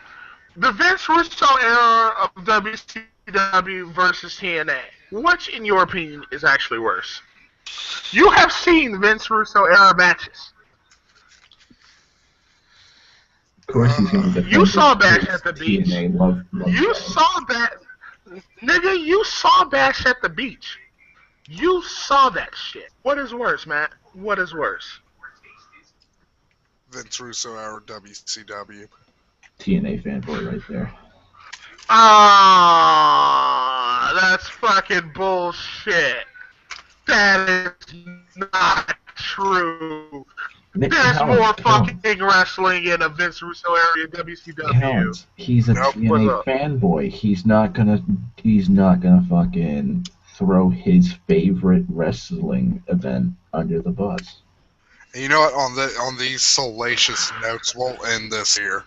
the Vince Russo era of WCW versus TNA. Which, in your opinion, is actually worse? You have seen Vince Russo era matches. Of course he's going to You defend saw his Bash at the beach. TNA love You child. saw that, nigga. You saw Bash at the beach. You saw that shit. What is worse, Matt? What is worse? Vince Russo era WCW. TNA fanboy right there. Ah, that's fucking bullshit. That is not true. Nick There's more Helms. fucking wrestling in a Vince Russo area WCW. Helms. He's a Nope. TNA fanboy. He's not gonna fucking throw his favorite wrestling event under the bus. And you know what? On these salacious notes, we'll end this here.